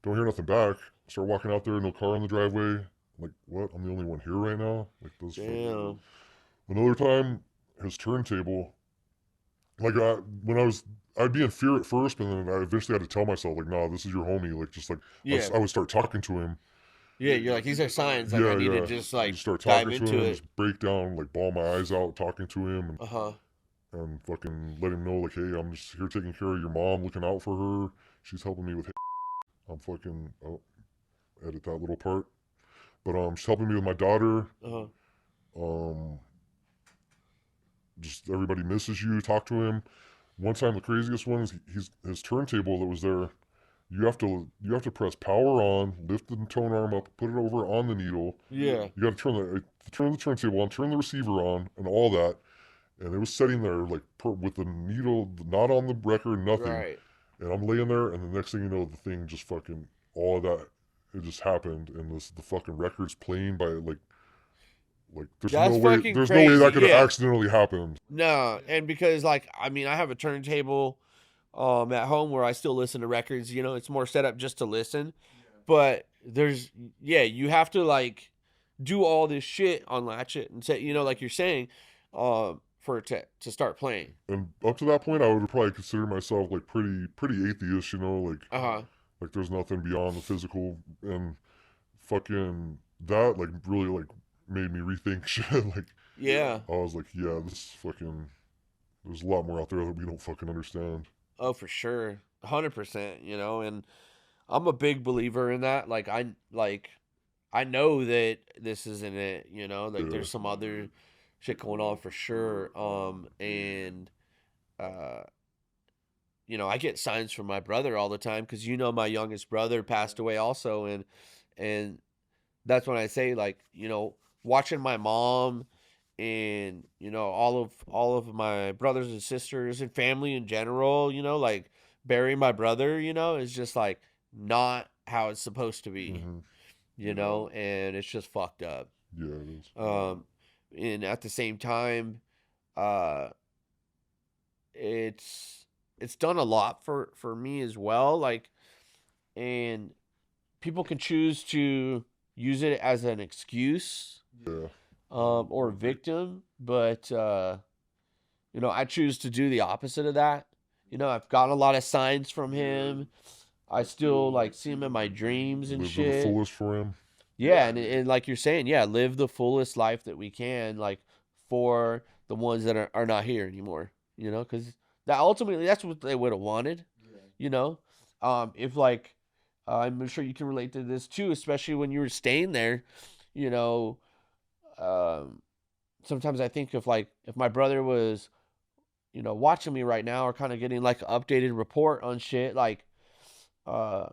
Don't hear nothing back. Start walking out there, no car in the driveway. I'm like, what? I'm the only one here right now? Like, this. Damn. Another time, his turntable. Like, I'd be in fear at first, and then I eventually had to tell myself, like, nah, this is your homie. Like, just like, yeah. I would start talking to him. Yeah, you're like, these are signs. Like, I need to just like start dive talking into to him, it. just break down, like bawl my eyes out, talking to him, and fucking let him know, like, hey, I'm just here taking care of your mom, looking out for her. She's helping me with. I'm fucking edit that little part, but she's helping me with my daughter. Just everybody misses you. Talk to him. One time, the craziest one is his turntable that was there. You have to press power on, lift the tone arm up, put it over on the needle. Yeah. You got to turn the turntable on, turn the receiver on, and all that. And it was sitting there like with the needle not on the record, nothing. Right. And I'm laying there, and the next thing you know, the thing just fucking, all of that, it just happened, and the fucking record's playing by like That's fucking there's no way crazy, that could have yeah. accidentally happened. No, and because like I mean, I have a turntable at home where I still listen to records. You know, it's more set up just to listen. But there's you have to like do all this shit, unlatch it, and say, you know, like you're saying, for it to start playing. And up to that point, I would probably consider myself like pretty atheist, you know, like there's nothing beyond the physical, and fucking that like really like made me rethink shit. Like Yeah. I was like, yeah, this fucking, there's a lot more out there that we don't fucking understand. Oh, for sure, 100%. You know, and I'm a big believer in that. Like I know that this isn't it. You know, like Yeah. there's some other shit going on for sure. And uh you know, I get signs from my brother all the time because you know my youngest brother passed away also, and that's when I say like, you know, watching my mom and you know all of my brothers and sisters and family in general, you know, like bury my brother, you know, is just like not how it's supposed to be, Mm-hmm. you know, and it's just fucked up. Yeah, it is. And at the same time, uh, it's done a lot for me as well, like, and people can choose to use it as an excuse, Yeah. or victim, but you know, I choose to do the opposite of that. You know, I've gotten a lot of signs from him. I still like see him in my dreams and Live to the shit. fullest for him. Yeah, and like you're saying, yeah, live the fullest life that we can, like for the ones that are not here anymore. You know, because that ultimately that's what they would have wanted. You know, if like I'm sure you can relate to this too, especially when you were staying there. You know, um, sometimes I think if like if my brother was, you know, watching me right now or kind of getting like an updated report on shit, like, uh,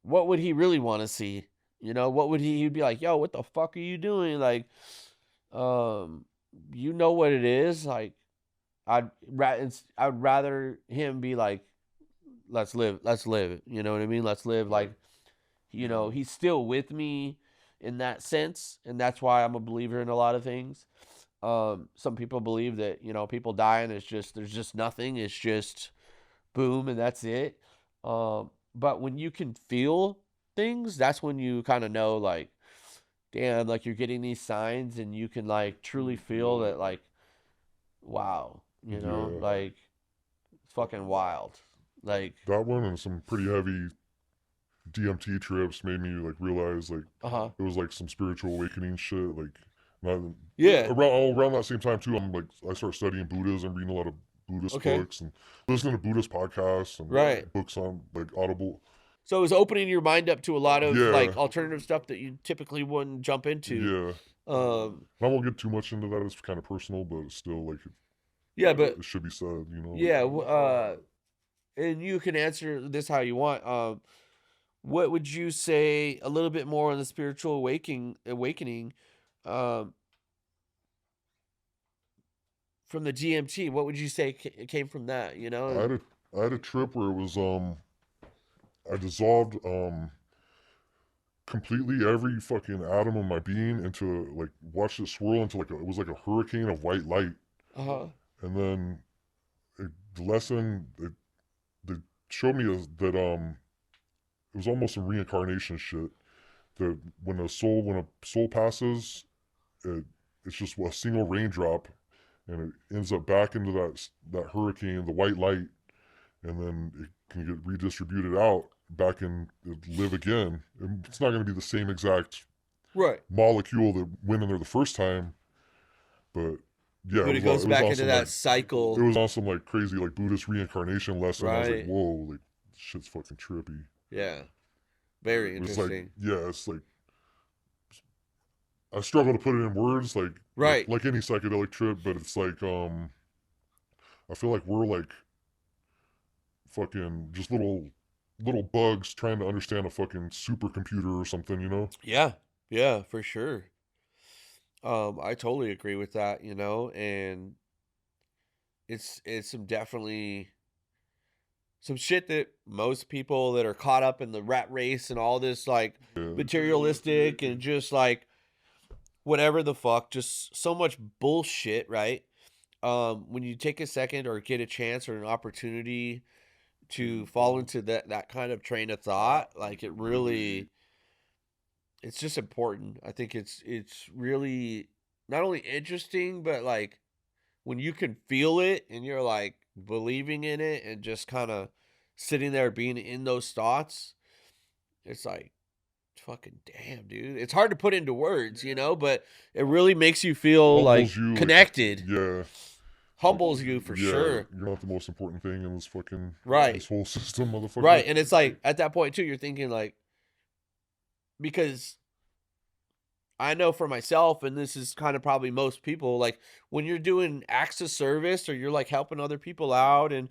what would he really want to see? You know, what would he'd be like, yo, what the fuck are you doing? Like, um, you know what it is. Like, I'd rather him be like, let's live. You know what I mean? Let's live. Like, you know, he's still with me in that sense, and that's why I'm a believer in a lot of things. Some people believe that, you know, people die and it's just there's just nothing. It's just boom and that's it. But when you can feel things, that's when you kind of know like, damn, like you're getting these signs and you can like truly feel that like, wow, you know, Yeah. like it's fucking wild. Like, That one and some pretty heavy DMT trips made me like realize like it was like some spiritual awakening shit. Like, not, yeah, around that same time too, I started studying Buddhism, reading a lot of Buddhist okay, books and listening to Buddhist podcasts and right. books on like Audible. So it was opening your mind up to a lot of Yeah. like alternative stuff that you typically wouldn't jump into. Yeah. I won't get too much into that. It's kind of personal, but it's still like Yeah, but it should be said, you know. yeah, and you can answer this how you want. What would you say a little bit more on the spiritual awakening, um, from the DMT? What would you say came from that? You know, I had a trip where it was I dissolved completely every fucking atom of my being into like watched it swirl into like it was like a hurricane of white light, uh-huh. and then the lesson they showed me is that it was almost some reincarnation shit. That when a soul passes, it's just a single raindrop, and it ends up back into that hurricane, the white light, and then it can get redistributed out back and live again. And it's not going to be the same exact Right. molecule that went in there the first time, but yeah, But it goes back into that like, cycle. it was awesome, like crazy, like Buddhist reincarnation lesson. I was like, Right. whoa, like shit's fucking trippy. Yeah. Very It's interesting. like, yeah, it's like I struggle to put it in words, like Right. like any psychedelic trip, but it's like I feel like we're like fucking just little bugs trying to understand a fucking supercomputer or something, you know? Yeah. Yeah, for sure. I totally agree with that, you know, and it's some definitely some shit that most people that are caught up in the rat race and all this like materialistic and just like whatever the fuck, just so much bullshit, right? When you take a second or get a chance or an opportunity to fall into that kind of train of thought, like it really, it's just important. I think it's really not only interesting, but like when you can feel it and you're like believing in it and just kind of sitting there being in those thoughts, it's like fucking damn, dude. It's hard to put into words, you know, but it really makes you feel like you, connected. Yeah. Humbles you for sure. You're not the most important thing in this fucking right. this whole system, motherfucker. Right. And it's like at that point too, you're thinking like, because I know for myself, and this is kind of probably most people, like when you're doing acts of service or you're like helping other people out and,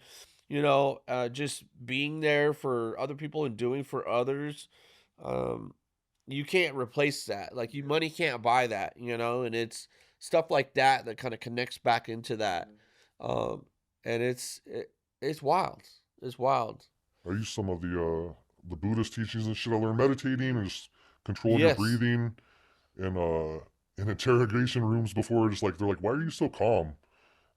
you know, just being there for other people and doing for others, you can't replace that. Like money can't buy that, you know, and it's stuff like that that kind of connects back into that. And it's wild. It's wild. I use some of the Buddhist teachings and shit I learned meditating and just controlling your breathing in interrogation rooms before. Just like, they're like, why are you so calm?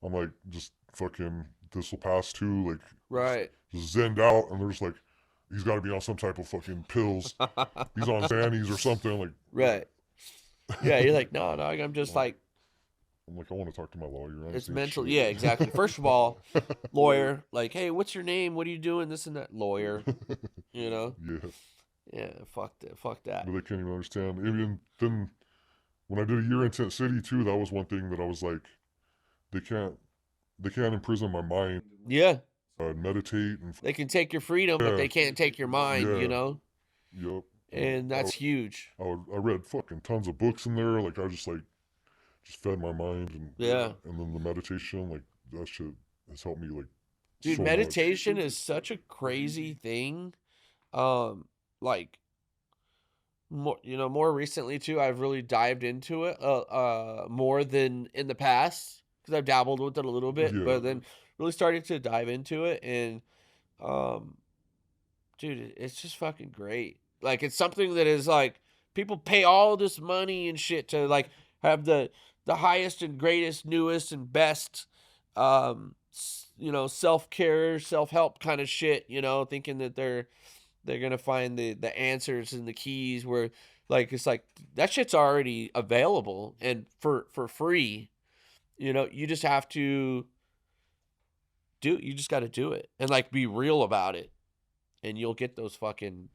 I'm like, just fucking, this will pass too. Like, right. Just zenned out, and they're just like, he's got to be on some type of fucking pills. He's on Xannies or something. Like, right. Yeah, you're like, no, I'm just like, I'm like, I want to talk to my lawyer. It's mental. Yeah, exactly. First of all, lawyer, like, hey, what's your name? What are you doing? This and that. Lawyer, you know? Yeah. Yeah, fuck that. Fuck that. But they can't even understand. Even then, when I did a year in Tent City too, that was one thing that I was like, they can't imprison my mind. Yeah. Meditate. And they can take your freedom, but they can't take your mind, you know? Yep. And that's huge. I read fucking tons of books in there. Like, I just fed my mind. And and then the meditation, like, that shit has helped me, like, dude, so meditation much. is such a crazy thing. Like, more recently too, I've really dived into it more than in the past because I've dabbled with it a little bit, but then really started to dive into it, and dude, it's just fucking great. Like, it's something that is like, people pay all this money and shit to like have the highest and greatest, newest and best, self-care, self-help kind of shit, thinking that they're gonna find the answers and the keys, where like, it's like, that shit's already available and for free. You just have to you just got to do it and like be real about it, and you'll get those fucking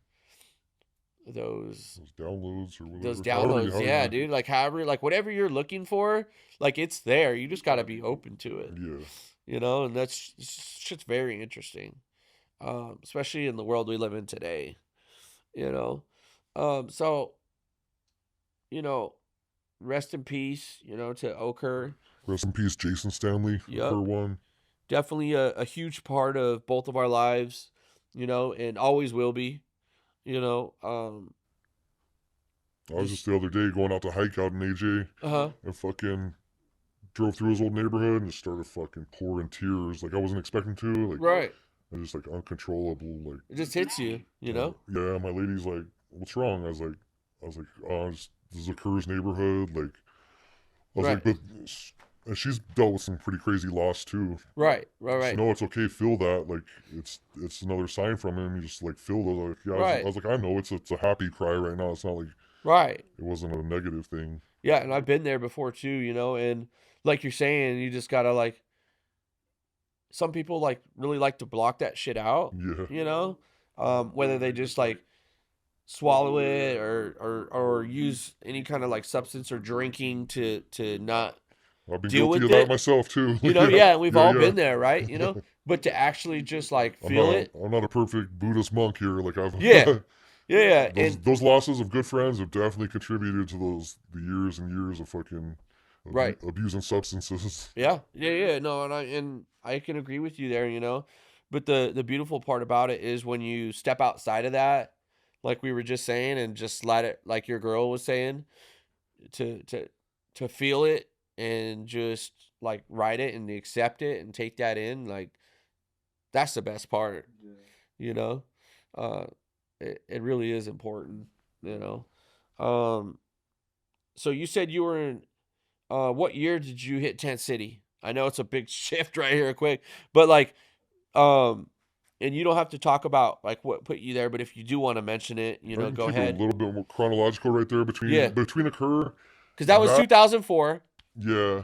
those downloads or whatever. Those downloads, yeah, dude. Like, however, like whatever you're looking for, like, it's there. You just got to be open to it. Yeah. And that's shit's very interesting, especially in the world we live in today. So, rest in peace, to Okur. Rest in peace, Jason Stanley. Yep. For one. Definitely a huge part of both of our lives, and always will be. I was just the other day going out to hike out in AJ, and fucking drove through his old neighborhood and just started fucking pouring tears. Like, I wasn't expecting to. Like, right. It was just like uncontrollable. Like, it just hits you, Yeah, my lady's like, "What's wrong?" I was like, "Oh, this is a Kerr's neighborhood." Like, I was like, but. And she's dealt with some pretty crazy loss too. Right. No, it's okay. Feel that. Like, it's another sign from him. You just like feel those. Like, I was like, I know it's a happy cry right now. It's not like it wasn't a negative thing. Yeah, and I've been there before too. And like you're saying, you just gotta like. Some people like really like to block that shit out. Yeah. Whether they just like swallow it or use any kind of like substance or drinking to not. I've been guilty of that myself too. We've all been there, right? But to actually just like feel it. I'm not a perfect Buddhist monk here. Like, I've those losses of good friends have definitely contributed to the years and years of fucking abusing substances. Yeah. No, and I can agree with you there. But the beautiful part about it is when you step outside of that, like we were just saying, and just let it, like your girl was saying, to feel it. And just like write it and accept it and take that in, like That's the best part. Yeah. You know, it really is important. You know, so you said you were in. What year did you hit Tent City? I know it's a big shift right here, quick, but like, and you don't have to talk about like what put you there, but if you do want to mention it, I can go keep it ahead. a little bit more chronological right there Yeah. between occur. Because that was That- 2004. Yeah.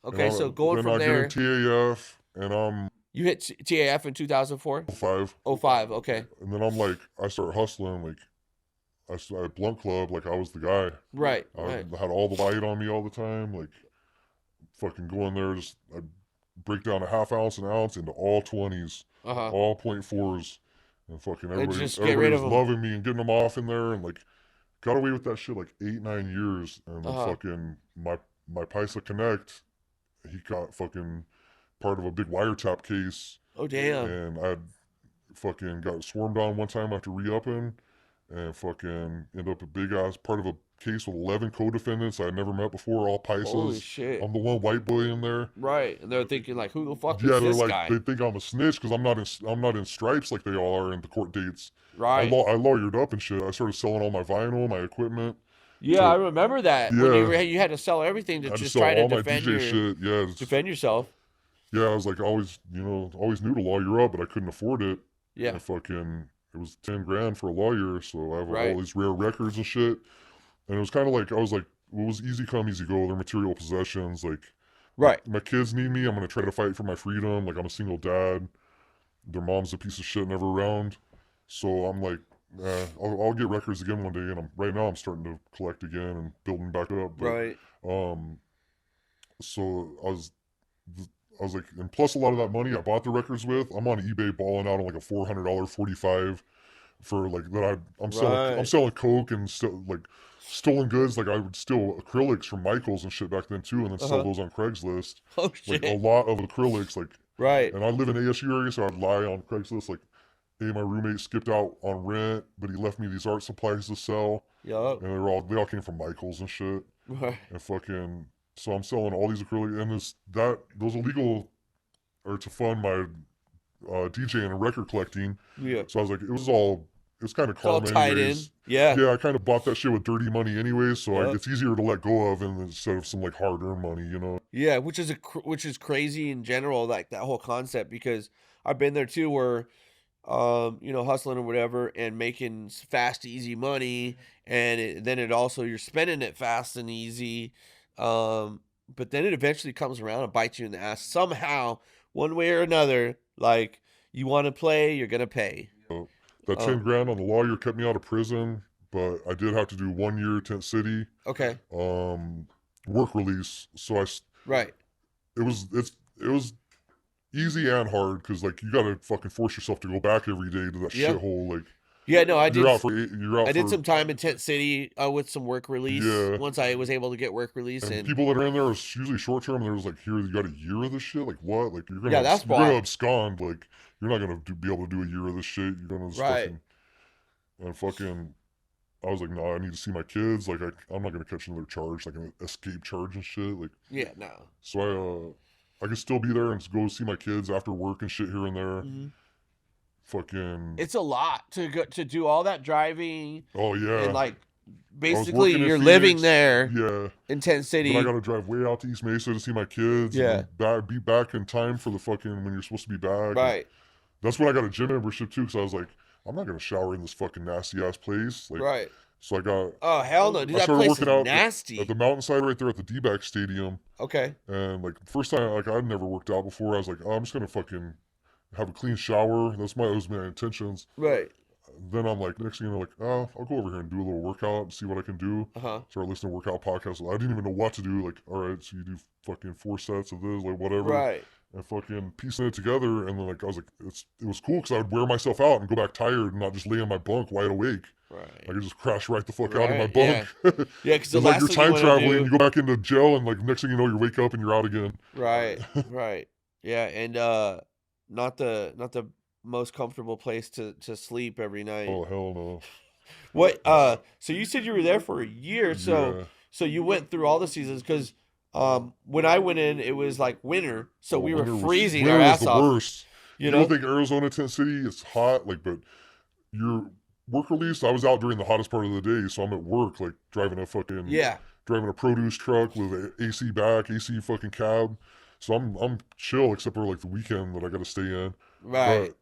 Okay, so going then from I there, get in TAF and I'm you hit TAF in 2004. 5. 05. Okay, And then I'm like, I start hustling. Like, I started Blunt Club. Like, I was the guy. right, I right. had all the light on me all the time. Like, fucking go in there, just I'd break down a half ounce, an ounce into all 20s, Uh-huh. all 0.4s, and fucking just get everybody rid was of 'em. loving me and getting them off in there, and like got away with that shit like 8-9 years, and then Uh-huh. fucking my Paisa Connect, he got fucking part of a big wiretap case, Oh damn. and I fucking got swarmed on one time after re-upping, and fucking ended up a big ass part of a case with 11 co-defendants I'd never met before, all Holy Paisas. shit. I'm the one white boy in there. Right, and they're thinking like, who the fuck Yeah, is they're this like guy? they think I'm a snitch because I'm not in stripes like they all are in the court dates. Right. I lawyered up and shit. I started selling all my vinyl, my equipment. Yeah, So- I remember that. When Yeah. you had to sell everything to I just just sell try to all my defend DJ shit. Yeah, defend yourself. yeah. I was like always knew to lawyer up, but I couldn't afford it. Yeah. And fucking it was 10 grand for a lawyer, so I have Right. all these rare records and shit. And it was kind of like I was like, well, it was easy come, easy go. They're material possessions. Like, Right. my kids need me. I'm gonna try to fight for my freedom. Like, I'm a single dad. Their mom's a piece of shit, never around. So I'm like, I'll get records again one day. And right now I'm starting to collect again and building back up. But, Right. So I was like, and plus a lot of that money I bought the records with, I'm on eBay balling out on like a $400 45 for like that. I'm Right. selling coke and like stolen goods. Like I would steal acrylics from Michaels and shit back then too, and then sell Uh-huh. those on Craigslist. Oh shit. Like a lot of acrylics. Like, Right. and I live in ASU area, so I'd lie on Craigslist like, hey, my roommate skipped out on rent, but he left me these art supplies to sell, Yup. and they all came from Michaels and shit, Right. and fucking. So I'm selling all these acrylic, and those illegal are to fund my DJing and record collecting. Yeah. So I was like, it's kind of It's all karma tied in. anyways. Yeah. Yeah, I kind of bought that shit with dirty money anyways, so Yeah. it's easier to let go of instead of some like hard-earned money, you know? Yeah, which is crazy in general, like that whole concept, because I've been there too, where, hustling or whatever, and making fast, easy money, and then it also you're spending it fast and easy, but then it eventually comes around and bites you in the ass somehow, one way or another. Like you want to play, you're gonna pay. That 10 grand on the lawyer kept me out of prison, but I did have to do 1 year Tent City, Okay, work release. So right. it was easy and hard because like you gotta fucking force yourself to go back every day to that Yep. shithole. Like Yeah, no, I you're did. out you're out I did for, some time in Tent City with some work release. Yeah. Once I was able to get work release, and and people that are in there is usually short term. There's like, here you got a year of this shit. Like what? Like you're gonna Yeah, that's you're gonna wild. abscond. Like you're not gonna be able to do a year of this shit. You're gonna just Right. fucking. I was like, no, I need to see my kids. Like I'm not gonna catch another charge, like an escape charge and shit. Like yeah, no. so I can still be there and go see my kids after work and shit here and there. Mhm. Fucking. It's a lot to go to do all that driving, Oh yeah. and like working basically in you're Phoenix. living there Yeah. in Tent City. Then I gotta drive way out to East Mesa to see my kids. Yeah. And be back in time for the fucking when you're supposed to be back. Right, That's when I got a gym membership too, because I was like, I'm not gonna shower in this fucking nasty ass place. Like, right. so I got Oh hell no, dude! I That started place is working out nasty. at the mountainside right there at the D-back stadium, Okay, and like the first time, like I'd never worked out before. I was like, oh, I'm just gonna fucking have a clean shower. That was my intentions. right. Then I'm like, next thing you know, like, oh, I'll go over here and do a little workout and see what I can do. Uh-huh. Start listening to workout podcasts. I didn't even know what to do. Like, all right, so you do fucking 4 sets of this, like whatever. Right. And fucking piecing it together, and then like I was like, it was cool because I would wear myself out and go back tired and not just lay in my bunk wide awake. Right. I could just crash right the fuck out of my Right, bunk. Yeah, because the It's like last you're thing time you wanna traveling, do- you go back into jail, and like next thing you know, you wake up and you're out again. Right, right. Yeah, and not the most comfortable place to sleep every night. Oh hell no. What? So you said you were there for a year. So Yeah. so you went through all the seasons, because when I went in, it was like winter, so we were Winter was- freezing winter our was ass the off. worst. You People know? think Arizona, tent city, it's hot, like, but your work release, I was out during the hottest part of the day, so I'm at work, like driving Yeah. a produce truck with a AC back, AC fucking cab. So I'm chill except for like the weekend that I got to stay in. Right.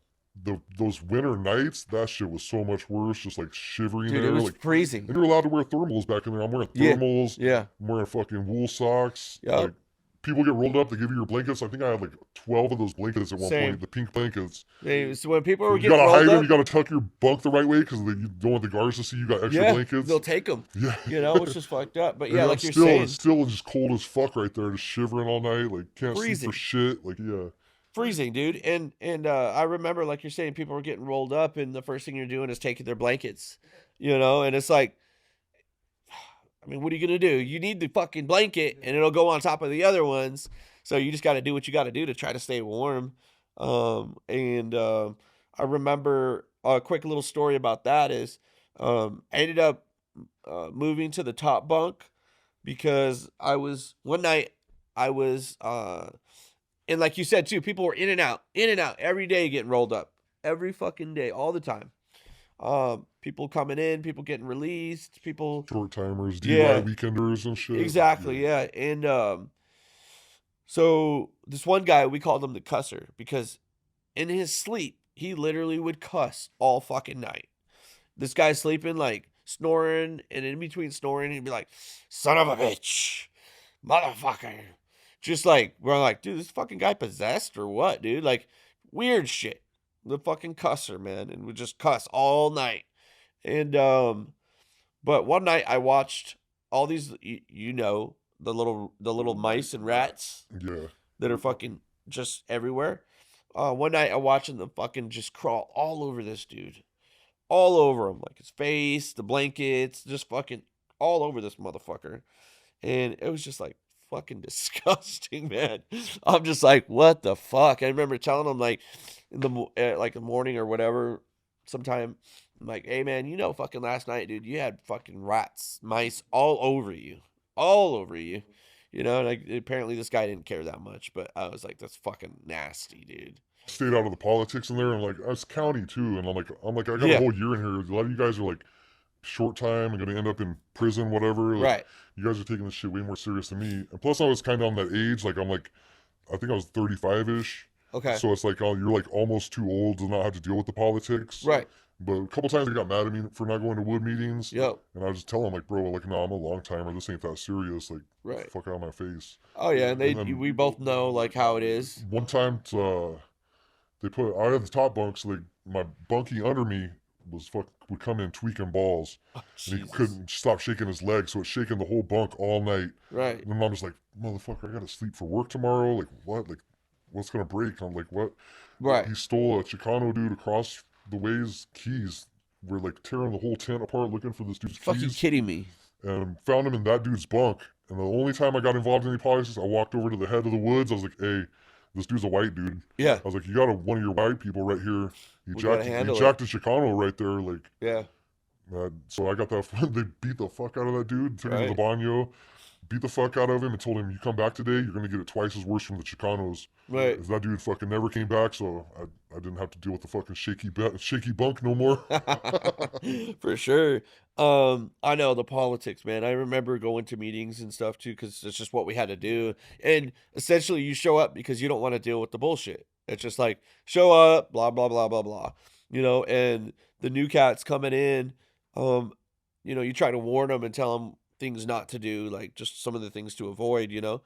But those winter nights, that shit was so much worse. Just like shivering Dude, it there, was like, freezing. and you're allowed to wear thermals back in there. I'm wearing Yeah. thermals. Yeah. I'm wearing fucking wool socks. Yep. Like, people get rolled up. They give you your blankets. I think I had like 12 of those blankets at one Same. point. The pink blankets. So when people were You getting gotta rolled hide them. up, You gotta tuck your bunk the right way because you don't want the guards to see you got extra yeah, blankets. they'll take them. Yeah. You know, which is fucked up. But And yeah, I'm like you're still, saying, it's still just cold as fuck right there, just shivering all night. Like, can't sleep Freezing. for shit. Like, yeah. freezing, dude. And I remember, like you're saying, people were getting rolled up, and the first thing you're doing is taking their blankets. You know, and it's like, I mean, what are you gonna do? You need the fucking blanket, and it'll go on top of the other ones. So you just got to do what you got to do to try to stay warm. I remember a quick little story about that is, I ended up moving to the top bunk because one night I was and like you said too, people were in and out every day, getting rolled up every fucking day, all the time. People coming in, people getting released, people. Short timers, DUI Yeah. weekenders and shit. Exactly, yeah. And so this one guy, we called him the cusser because in his sleep, he literally would cuss all fucking night. This guy's sleeping, like snoring, and in between snoring, he'd be like, "Son of a bitch, motherfucker." Just like, we're like, dude, this fucking guy possessed or what, dude? Like, weird shit. The fucking cusser, man. And we just cuss all night. And, but one night I watched all these, you know, the little mice and rats Yeah. that are fucking just everywhere. One night I watching them fucking just crawl all over this dude. All over him. Like his face, the blankets, just fucking all over this motherfucker. And it was just like fucking disgusting, man. I'm just like, what the fuck? I remember telling him like in the morning or whatever, sometime, I'm like, hey man, you know, fucking last night, dude, you had fucking rats, mice all over you, You know, and apparently this guy didn't care that much, but I was like, that's fucking nasty, dude. Stayed out of the politics in there, and like, it's county too. And I'm like, I got Yeah. a whole year in here. A lot of you guys are like short time and gonna end up in prison, whatever. Like, Right. You guys are taking this shit way more serious than me. And plus, I was kind of on that age. Like, I think I was 35-ish. Okay. So it's like, oh, you're like almost too old to not have to deal with the politics. Right. But a couple times they got mad at me for not going to wood meetings. Yep. And I was just telling them, like, bro, like, no, I'm a long timer. This ain't that serious. Like, Right. fuck out of my face. Oh yeah, and then- we both know like how it is. One time, I had the top bunk, so my bunkie under me would come in tweaking balls. And he Jesus. couldn't stop shaking his leg, so it's shaking the whole bunk all night. Right. And then I'm just like, motherfucker, I gotta sleep for work tomorrow. Like, what? Like, what's gonna break? I'm like, what? Right. He stole a Chicano dude across the way's keys. We're like tearing the whole tent apart looking for this dude's Fucking keys. kidding me. And found him in that dude's bunk. And the only time I got involved in any politics, I walked over to the head of the woods. I was like, hey, this dude's a white dude. Yeah. I was like, you got one of your white people right here. He We gotta jacked handle a Chicano right there. Like, Yeah. so I got that. They beat the fuck out of that dude, took him to the Right. baño, beat the fuck out of him, and told him, you come back today, you're going to get it twice as worse from the Chicanos. Right. Because that dude fucking never came back, so I didn't have to deal with the fucking shaky bunk no more. For sure. I know the politics, man. I remember going to meetings and stuff too, because it's just what we had to do. And essentially, you show up because you don't want to deal with the bullshit. It's just like show up, blah blah blah blah blah. You know, and the new cats coming in, you know, you try to warn them and tell them things not to do, like just some of the things to avoid. You know,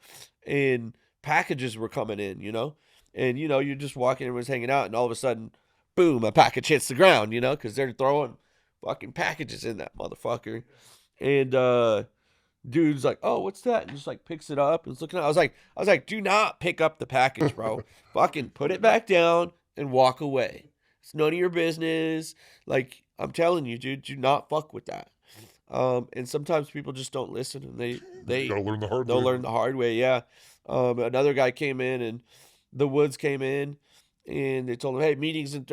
and packages were coming in. You know, and you know, you're just walking, everyone's hanging out, and all of a sudden, boom, a package hits the ground. You know, because they're throwing fucking packages in that motherfucker. And dude's like, oh, what's that? And just like picks it up and is looking at it. I was like, do not pick up the package, bro. Fucking put it back down and walk away. It's none of your business. Like, I'm telling you, dude, do not fuck with that. And sometimes people just don't listen, and they Gotta learn the hard they'll way. learn the hard way. Yeah. Another guy came in, and the Woods came in, and they told him, hey, meeting's in